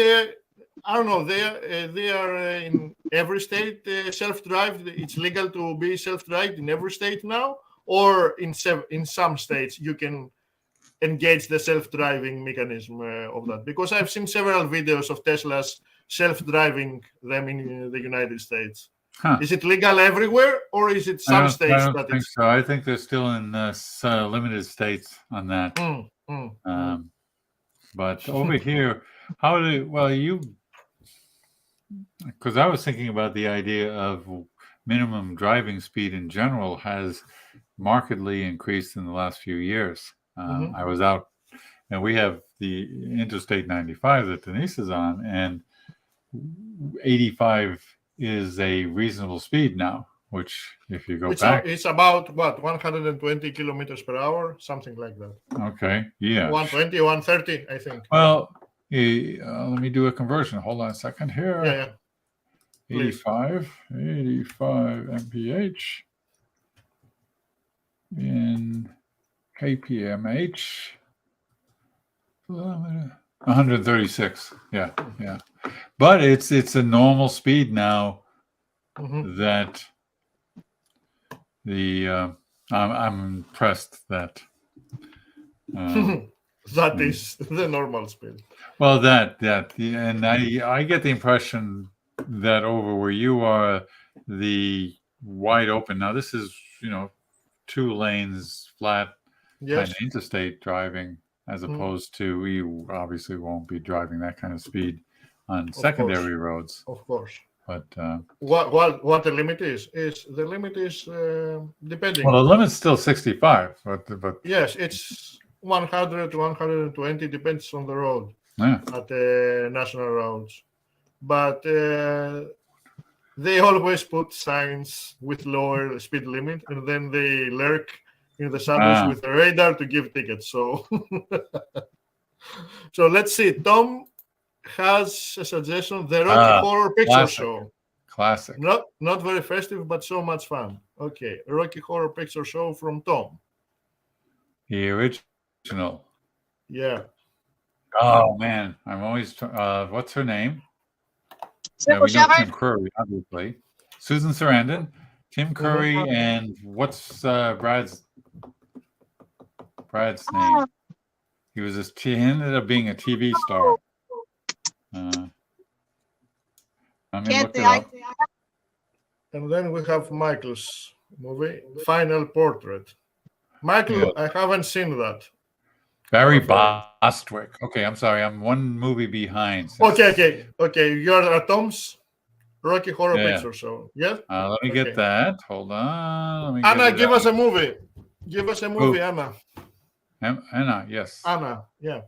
I don't know, they are in every state self-drive. It's legal to be self-drive in every state now, or in some states you can engage the self-driving mechanism of that. Because I've seen several videos of Teslas self-driving them in the United States. Is it legal everywhere, or is it some states? I don't think so. I think they're still in limited states on that. But over here, because I was thinking about the idea of minimum driving speed in general has markedly increased in the last few years. I was out, and we have the Interstate 95 that Denise is on, and 85 is a reasonable speed now, which if you go back... It's about, 120 kilometers per hour, something like that. Okay, yeah. 120, 130, I think. Well, let me do a conversion. Hold on a second here. Yeah. 85 mph in kpmh. 136. Yeah, yeah. But it's a normal speed now Mhm. that I'm impressed that That is the normal speed. well that and I get the impression that over where you are, the wide open, now this is 2 lanes flat kind Yes. of interstate driving, as opposed to, you obviously won't be driving that kind of speed on secondary roads. Of course. But What the limit is the limit is depending. well, the limit's still 65, but Yes, it's 100 to 120, depends on the road yeah. at the national roads. But they always put signs with lower speed limit, and then they lurk in the shadows with the radar to give tickets. So, so let's see. Tom has a suggestion: the Rocky Horror Picture classic. Show. Classic. Not very festive, but so much fun. Okay, Rocky Horror Picture Show from Tom. The original. Yeah. Oh man, I'm always. What's her name? Sybil we know Shepherd? Tim Curry, obviously. Susan Sarandon, Tim Curry, and what's Brad's name? He was he ended up being a TV star. Let me look it up. And then we have Michael's movie, Final Portrait. Michael, I haven't seen that. Barry Bostwick. Okay, I'm sorry. I'm one movie behind. Okay. You're at Tom's Rocky Horror Picture Show. Yes? Let me get that. Hold on. Anna, give us a movie. Give us a movie, Anna. Anna, yes. Anna, yeah.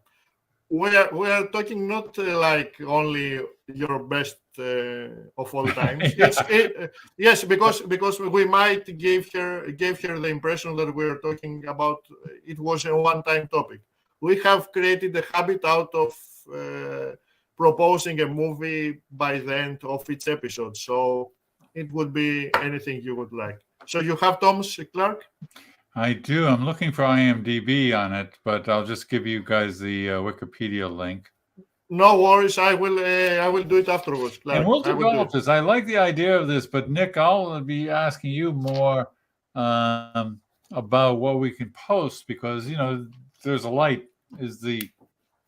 We are talking not like only your best of all times. Yes, because we might gave her the impression that we are talking about it was a one-time topic. We have created a habit out of proposing a movie by the end of each episode, so it would be anything you would like. So you have Thomas Clark? I do. I'm looking for IMDb on it, but I'll just give you guys the Wikipedia link. No worries. I will do it afterwards, Clark. And we'll develop this. I like the idea of this, but Nick, I'll be asking you more about what we can post, because There's a Light is the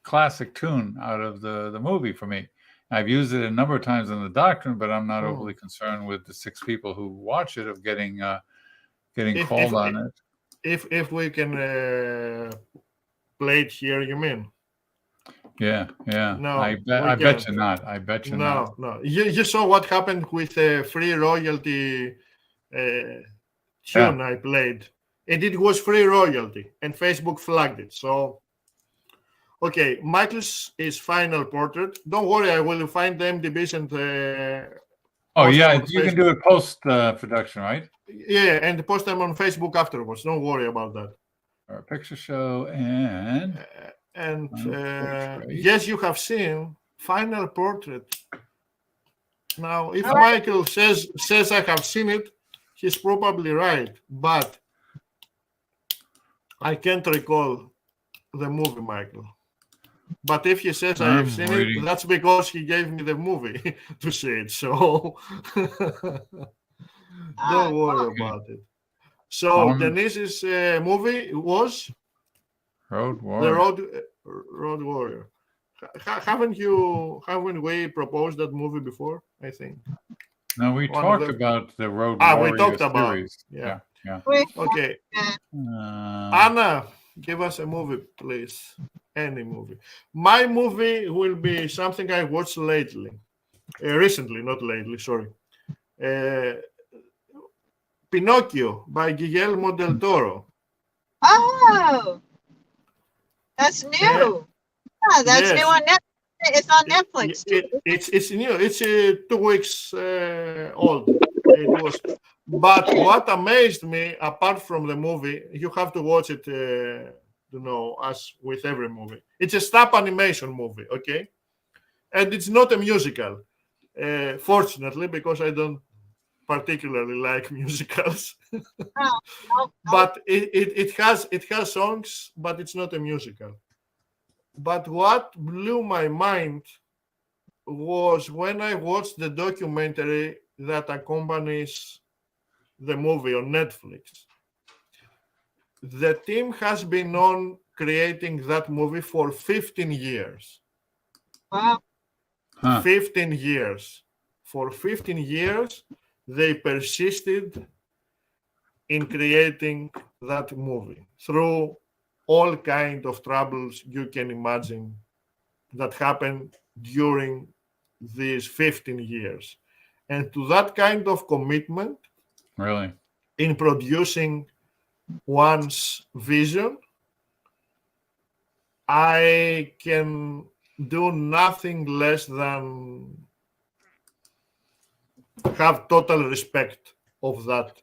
classic tune out of the movie for me. I've used it a number of times in the Doctrine, but I'm not overly concerned with the 6 people who watch it of getting called on it. If we can play it here, you mean? Yeah. No, I bet you not. I bet you not. No. You saw what happened with the free royalty tune I played. And it was free royalty, and Facebook flagged it. So, okay, Michael's is Final Portrait. Don't worry, I will find the MDBs and you can do it post production, right? Yeah, and post them on Facebook afterwards. Don't worry about that. Our picture show and yes, you have seen Final Portrait. Now, if Michael says I have seen it, he's probably right, but I can't recall the movie, Michael. But if he says I have seen it, that's because he gave me the movie to see it. So don't worry about it. So Denise's movie was Road Warrior. The Road Warrior. Haven't we proposed that movie before? I think. No, we talked about the Road Warrior we talked series. Yeah. Okay. Anna, give us a movie, please. Any movie. My movie will be something I watched lately. Recently, not lately, sorry. Pinocchio by Guillermo del Toro. Oh, that's new. Yeah, that's new on Netflix. It's on Netflix. It's new. It's 2 weeks old. It was. But what amazed me, apart from the movie, you have to watch it, as with every movie. It's a stop animation movie, okay? And it's not a musical, fortunately, because I don't particularly like musicals. No. But it has songs, but it's not a musical. But what blew my mind was when I watched the documentary that accompanies the movie on Netflix. The team has been on creating that movie for 15 years. Wow. Huh. 15 years. For 15 years, they persisted in creating that movie through all kind of troubles you can imagine that happened during these 15 years. And to that kind of commitment Really? in producing one's vision, I can do nothing less than have total respect of that.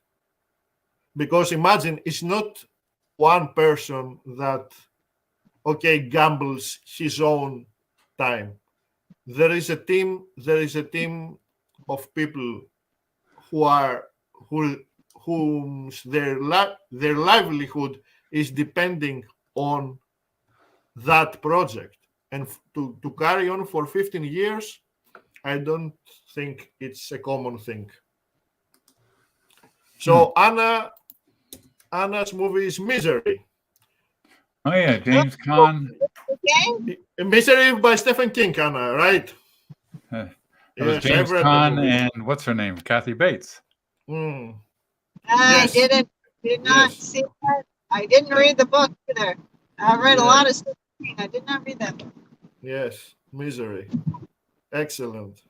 Because imagine, it's not one person that, okay, gambles his own time. There is a team of people whose their livelihood is depending on that project. And to carry on for 15 years, I don't think it's a common thing. So Anna's movie is Misery. Oh yeah, James Caan. Okay. Misery by Stephen King, Anna, right? It was Yes, James I've read the Caan movie. and what's her name? Kathy Bates. Mm, I Yes. did not Yes. see that. I didn't read the book either. I read a Yeah. lot of stuff. I did not read that book. Yes, Misery. Excellent.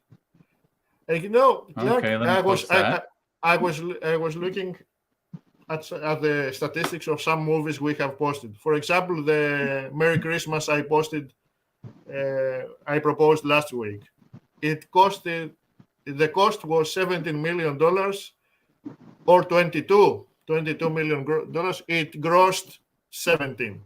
And you know, Clark, Okay, let me post that. I was looking at the statistics of some movies we have posted. For example, the Merry Christmas I posted, I proposed last week. The cost was $17 million or $22 million. It grossed 17.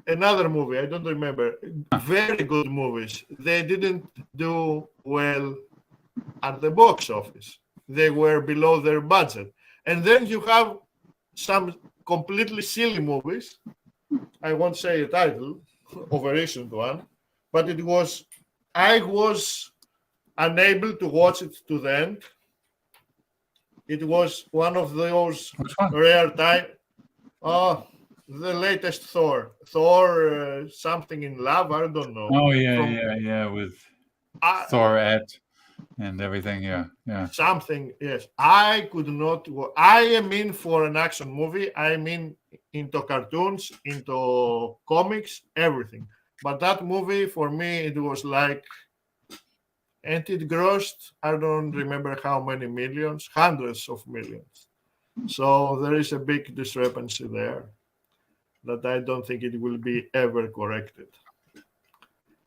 Another movie, I don't remember. Very good movies. They didn't do well at the box office. They were below their budget. And then you have some completely silly movies. I won't say a title of a recent one, but I was unable to watch it to the end. It was one of those Which one? rare time. Oh, the latest Thor, something in love. I don't know. Oh yeah, From- yeah, with I- Thorette and everything. Yeah. Something, yes. I could not. I am in for an action movie. I'm into cartoons, into comics, everything. But that movie, for me, it was like, and it grossed, I don't remember how many millions, hundreds of millions. So there is a big discrepancy there that I don't think it will be ever corrected.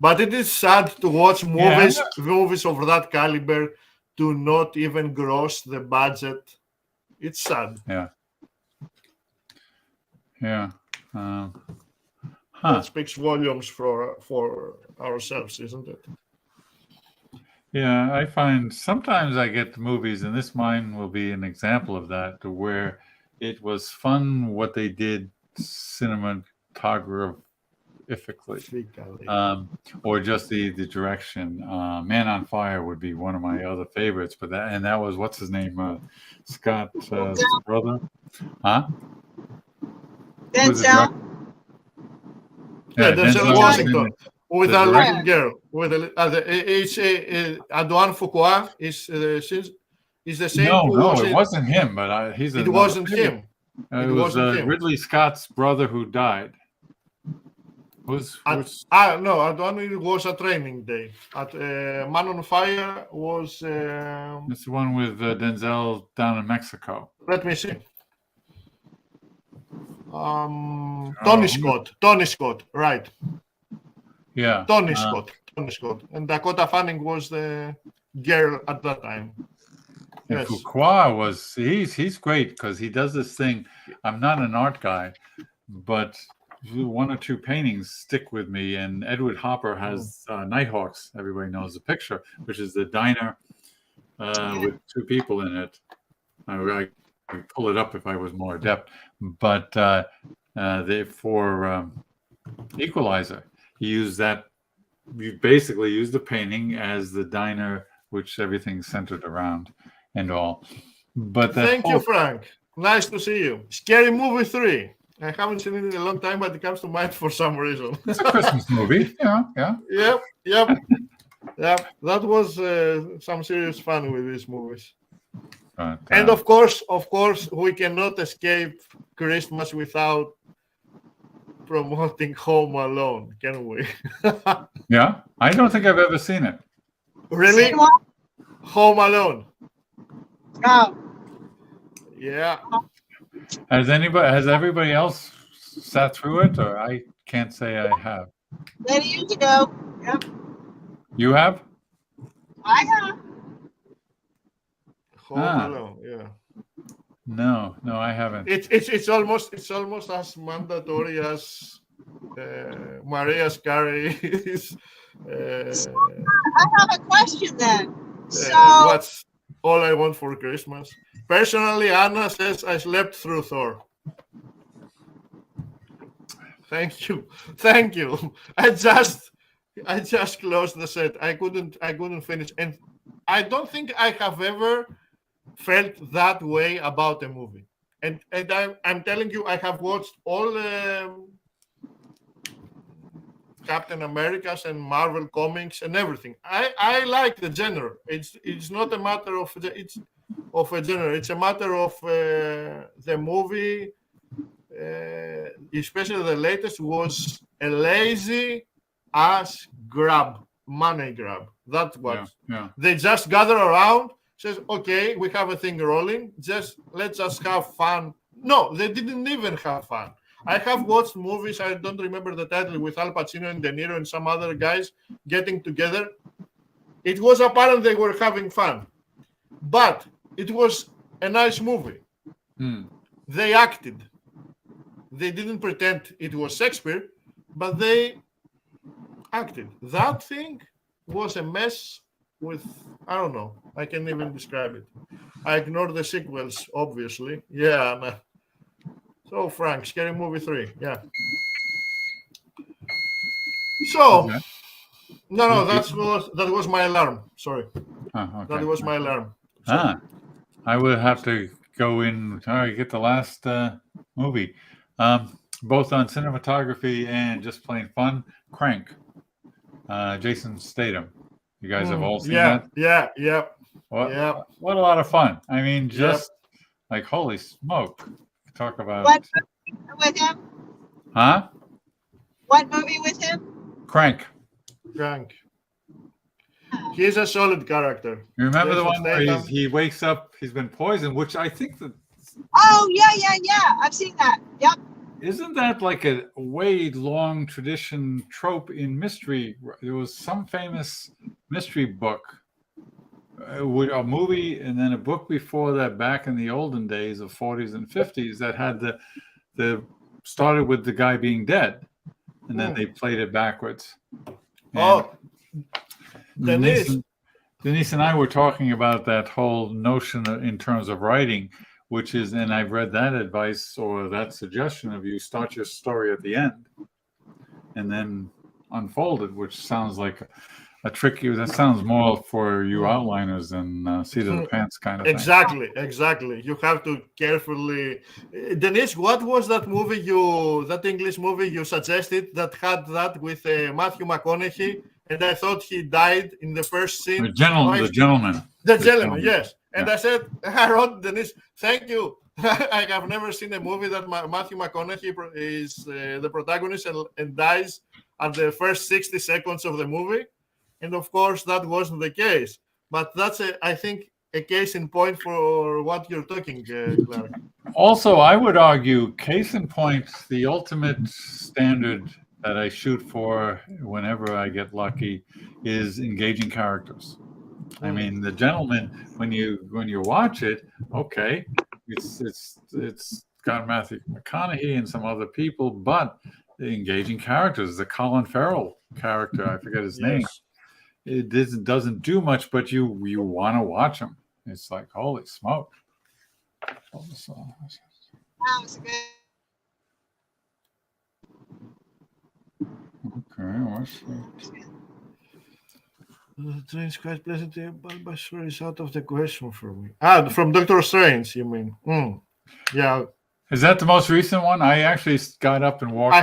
But it is sad to watch movies of that caliber to not even gross the budget. It's sad. Yeah. That speaks volumes for ourselves, isn't it? Yeah, I find sometimes I get the movies, and this mine will be an example of that, to where it was fun what they did cinematographically, or just the direction. Man on Fire would be one of my other favorites, but that was what's his name, Scott's brother, huh? Denzel. Yeah, Denzel Washington. With a director. little girl, Antoine Fuqua is the same. No, it wasn't him. But he's. It wasn't him. It It was wasn't him. Ridley Scott's brother who died. No, Antoine was a training day. At Man on Fire was. It's the one with Denzel down in Mexico. Let me see. Tony Scott, right? Yeah, Tony Scott, and Dakota Fanning was the girl at that time. and Yes. Fuqua was he's great because he does this thing. I'm not an art guy, but one or two paintings stick with me. And Edward Hopper has Nighthawks. Everybody knows the picture, which is the diner with two people in it. I could pull it up if I was more adept, but for Equalizer. He used that. You basically used the painting as the diner, which everything's centered around, and all. But that Thank whole, you, Frank. Nice to see you. Scary Movie 3. I haven't seen it in a long time, but it comes to mind for some reason. it's a Christmas movie. Yeah. Yep. That was some serious fun with these movies. But, And of course, we cannot escape Christmas without promoting Home Alone, can we? yeah, I don't think I've ever seen it. Really? Seen one? Home Alone. Oh, Yeah. Has everybody else sat through it, or I can't say I have. many years ago. Yep, You have? I have. Home Ah. Alone. Yeah. No, I haven't. It's almost as mandatory as Mariah Carey's. I have a question then. So, What's All I Want for Christmas? Personally, Anna says I slept through Thor. Thank you. I just closed the set. I couldn't finish, and I don't think I have ever felt that way about a movie. And I'm telling you, I have watched all Captain Americas and Marvel comics and everything. I like the genre. It's not a matter of a genre. It's a matter of the movie, especially the latest, was a lazy ass money grab. That's what Yeah. they just gather around. Says, okay, we have a thing rolling. Let's just have fun. No, they didn't even have fun. I have watched movies, I don't remember the title, with Al Pacino and De Niro and some other guys getting together. It was apparent they were having fun, but it was a nice movie. They acted. They didn't pretend it was Shakespeare, but they acted. That thing was a mess with, I don't know, I can't even describe it. I ignored the sequels, obviously. Yeah, man. So, Frank, Scary Movie 3. Yeah. So, Okay. no, that was my alarm. Sorry. Okay. That was my alarm. I would have to go in. All right, get the last movie, both on cinematography and just plain fun. Crank, Jason Statham. You guys have all seen that? Yeah. What a lot of fun. I mean, just like holy smoke. Talk about what movie with him? Huh? What movie with him? Crank. He's a solid character. You remember the Jason one where Statham. he wakes up, he's been poisoned, which I think that Oh, yeah. I've seen that. Yep. isn't that like a way long tradition trope in mystery? There was some famous mystery book, with a movie, and then a book before that, back in the olden days of 40s and 50s, that had the started with the guy being dead, and then they played it backwards. And Denise and I were talking about that whole notion in terms of writing, which is, and I've read that advice or that suggestion of you start your story at the end and then unfold it, which sounds like a tricky, that sounds more for you outliners than seat of the pants kind of thing. Exactly. You have to carefully. Denise, what was that movie that English movie you suggested that had that with Matthew McConaughey? And I thought he died in the first scene. The gentleman. The gentleman, yes. And I said, I wrote Denise, thank you. I have never seen a movie that Matthew McConaughey is the protagonist and dies at the first 60 seconds of the movie. And of course, that wasn't the case. But that's, I think, a case in point for what you're talking, Clark. Also, I would argue, case in point, the ultimate standard that I shoot for whenever I get lucky is engaging characters. I mean, The Gentleman, when you watch it, okay, it's got Matthew McConaughey and some other people, but the engaging characters, the Colin Farrell character, I forget his name. It doesn't do much, but you want to watch him. It's like, holy smoke. That was good. Okay, what's The train's quite pleasant, but sure is out of the question for me. Ah, from Doctor Strange, you mean? Yeah, Is that the most recent one? I actually got up and walked. I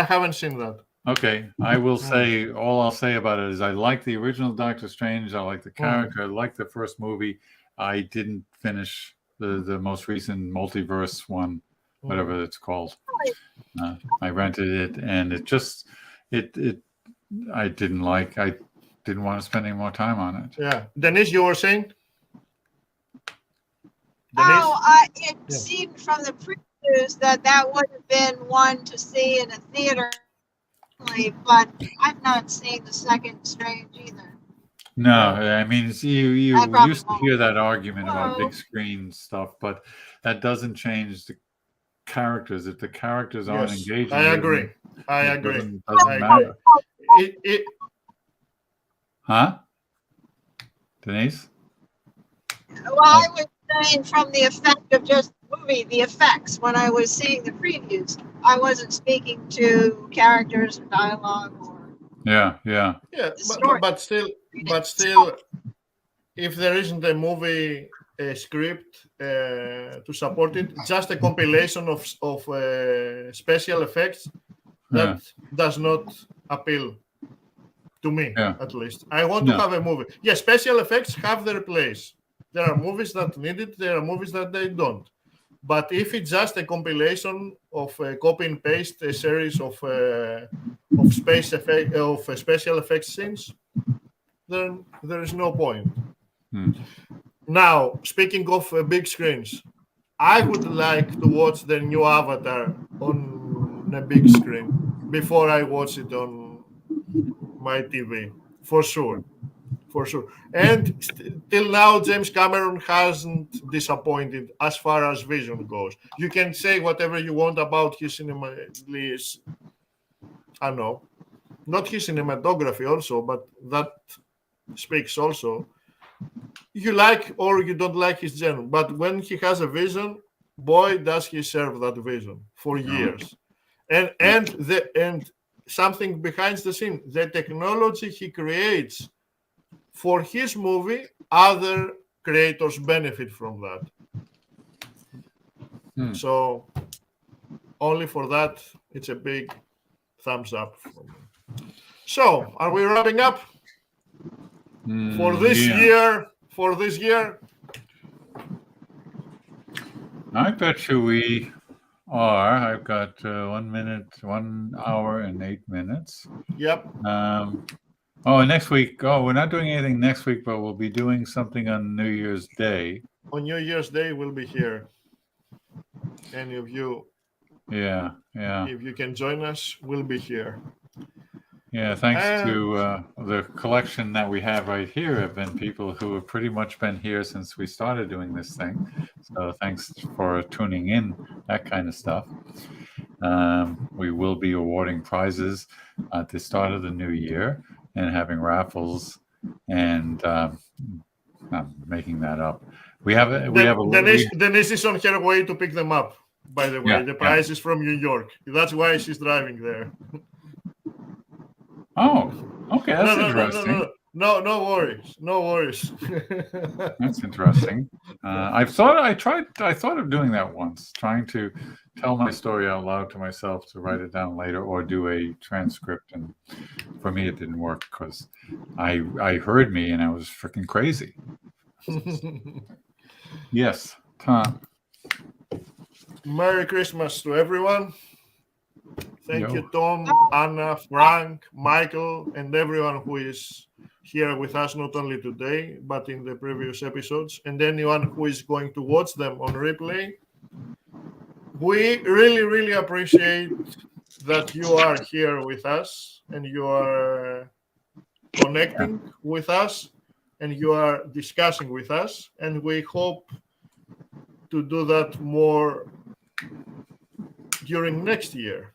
haven't seen that. Okay, I will say all I'll say about it is I like the original Doctor Strange. I like the character. I like the first movie. I didn't finish the most recent multiverse one, whatever it's called. I rented it, and it just I didn't like. I didn't want to spend any more time on it. Yeah, Denise, you were saying? It seemed from the previews that would have been one to see in a theater, but I've not seen the second Strange either. No, I mean, you used to hear that argument about big screen stuff, but that doesn't change the characters. If the characters aren't engaging, I agree. It doesn't matter. Huh? Denise? Well, I was saying from the effect of just the movie, the effects, when I was seeing the previews, I wasn't speaking to characters or dialogue or. Yeah, but still, if there isn't a movie script to support it, just a compilation of special effects that does not appeal to me, at least. I want to have a movie. Yeah, special effects have their place. There are movies that need it. There are movies that they don't. But if it's just a compilation of copy and paste a series of special effects scenes, then there is no point. Now, speaking of big screens, I would like to watch the new Avatar on a big screen before I watch it on my TV, for sure. And till now, James Cameron hasn't disappointed as far as vision goes. You can say whatever you want about his not his cinematography also, but that speaks also. You like or you don't like his genre, but when he has a vision, boy, does he serve that vision for years. And something behind the scene, the technology he creates for his movie, other creators benefit from that. So only for that, it's a big thumbs up for me. So are we wrapping up for this year? For this year, I bet you we are. I've got 1 hour and 8 minutes. Yep. And next week. We're not doing anything next week, but we'll be doing something on New Year's Day. On New Year's Day, we'll be here. Any of you? Yeah. If you can join us, we'll be here. Yeah, thanks to the collection that we have right here have been people who have pretty much been here since we started doing this thing. So thanks for tuning in, that kind of stuff. We will be awarding prizes at the start of the new year and having raffles, and I'm making that up. Denise is on her way to pick them up, by the way. Yeah, the prize is from New York. That's why she's driving there. Oh, okay, that's interesting. No worries. That's interesting. I thought of doing that once, trying to tell my story out loud to myself to write it down later, or do a transcript. And for me, it didn't work because I heard me and I was freaking crazy. Yes, Tom. Merry Christmas to everyone. Thank you, Tom, Anna, Frank, Michael, and everyone who is here with us, not only today, but in the previous episodes, and anyone who is going to watch them on replay. We really, really appreciate that you are here with us and you are connecting with us and you are discussing with us, and we hope to do that more during next year.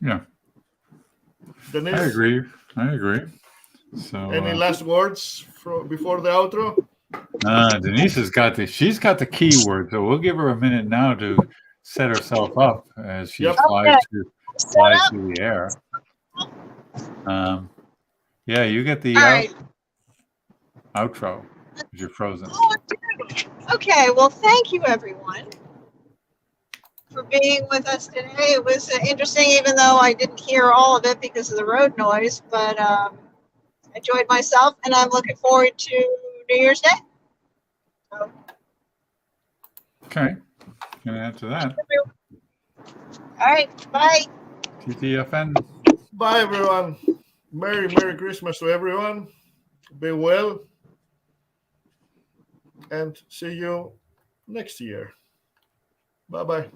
Yeah. Denise, I agree. So any last words before the outro? Denise she's got the keyword, so we'll give her a minute now to set herself up as she flies to fly through the air. Yeah, you get the All right. outro because you're frozen. Oh, dude. Okay, well, thank you, everyone, for being with us today. It was interesting, even though I didn't hear all of it because of the road noise, but enjoyed myself, and I'm looking forward to New Year's Day. So, Okay, gonna add to that. all right, bye. TTFN. Bye, everyone. Merry Christmas to everyone. Be well. And see you next year. Bye-bye.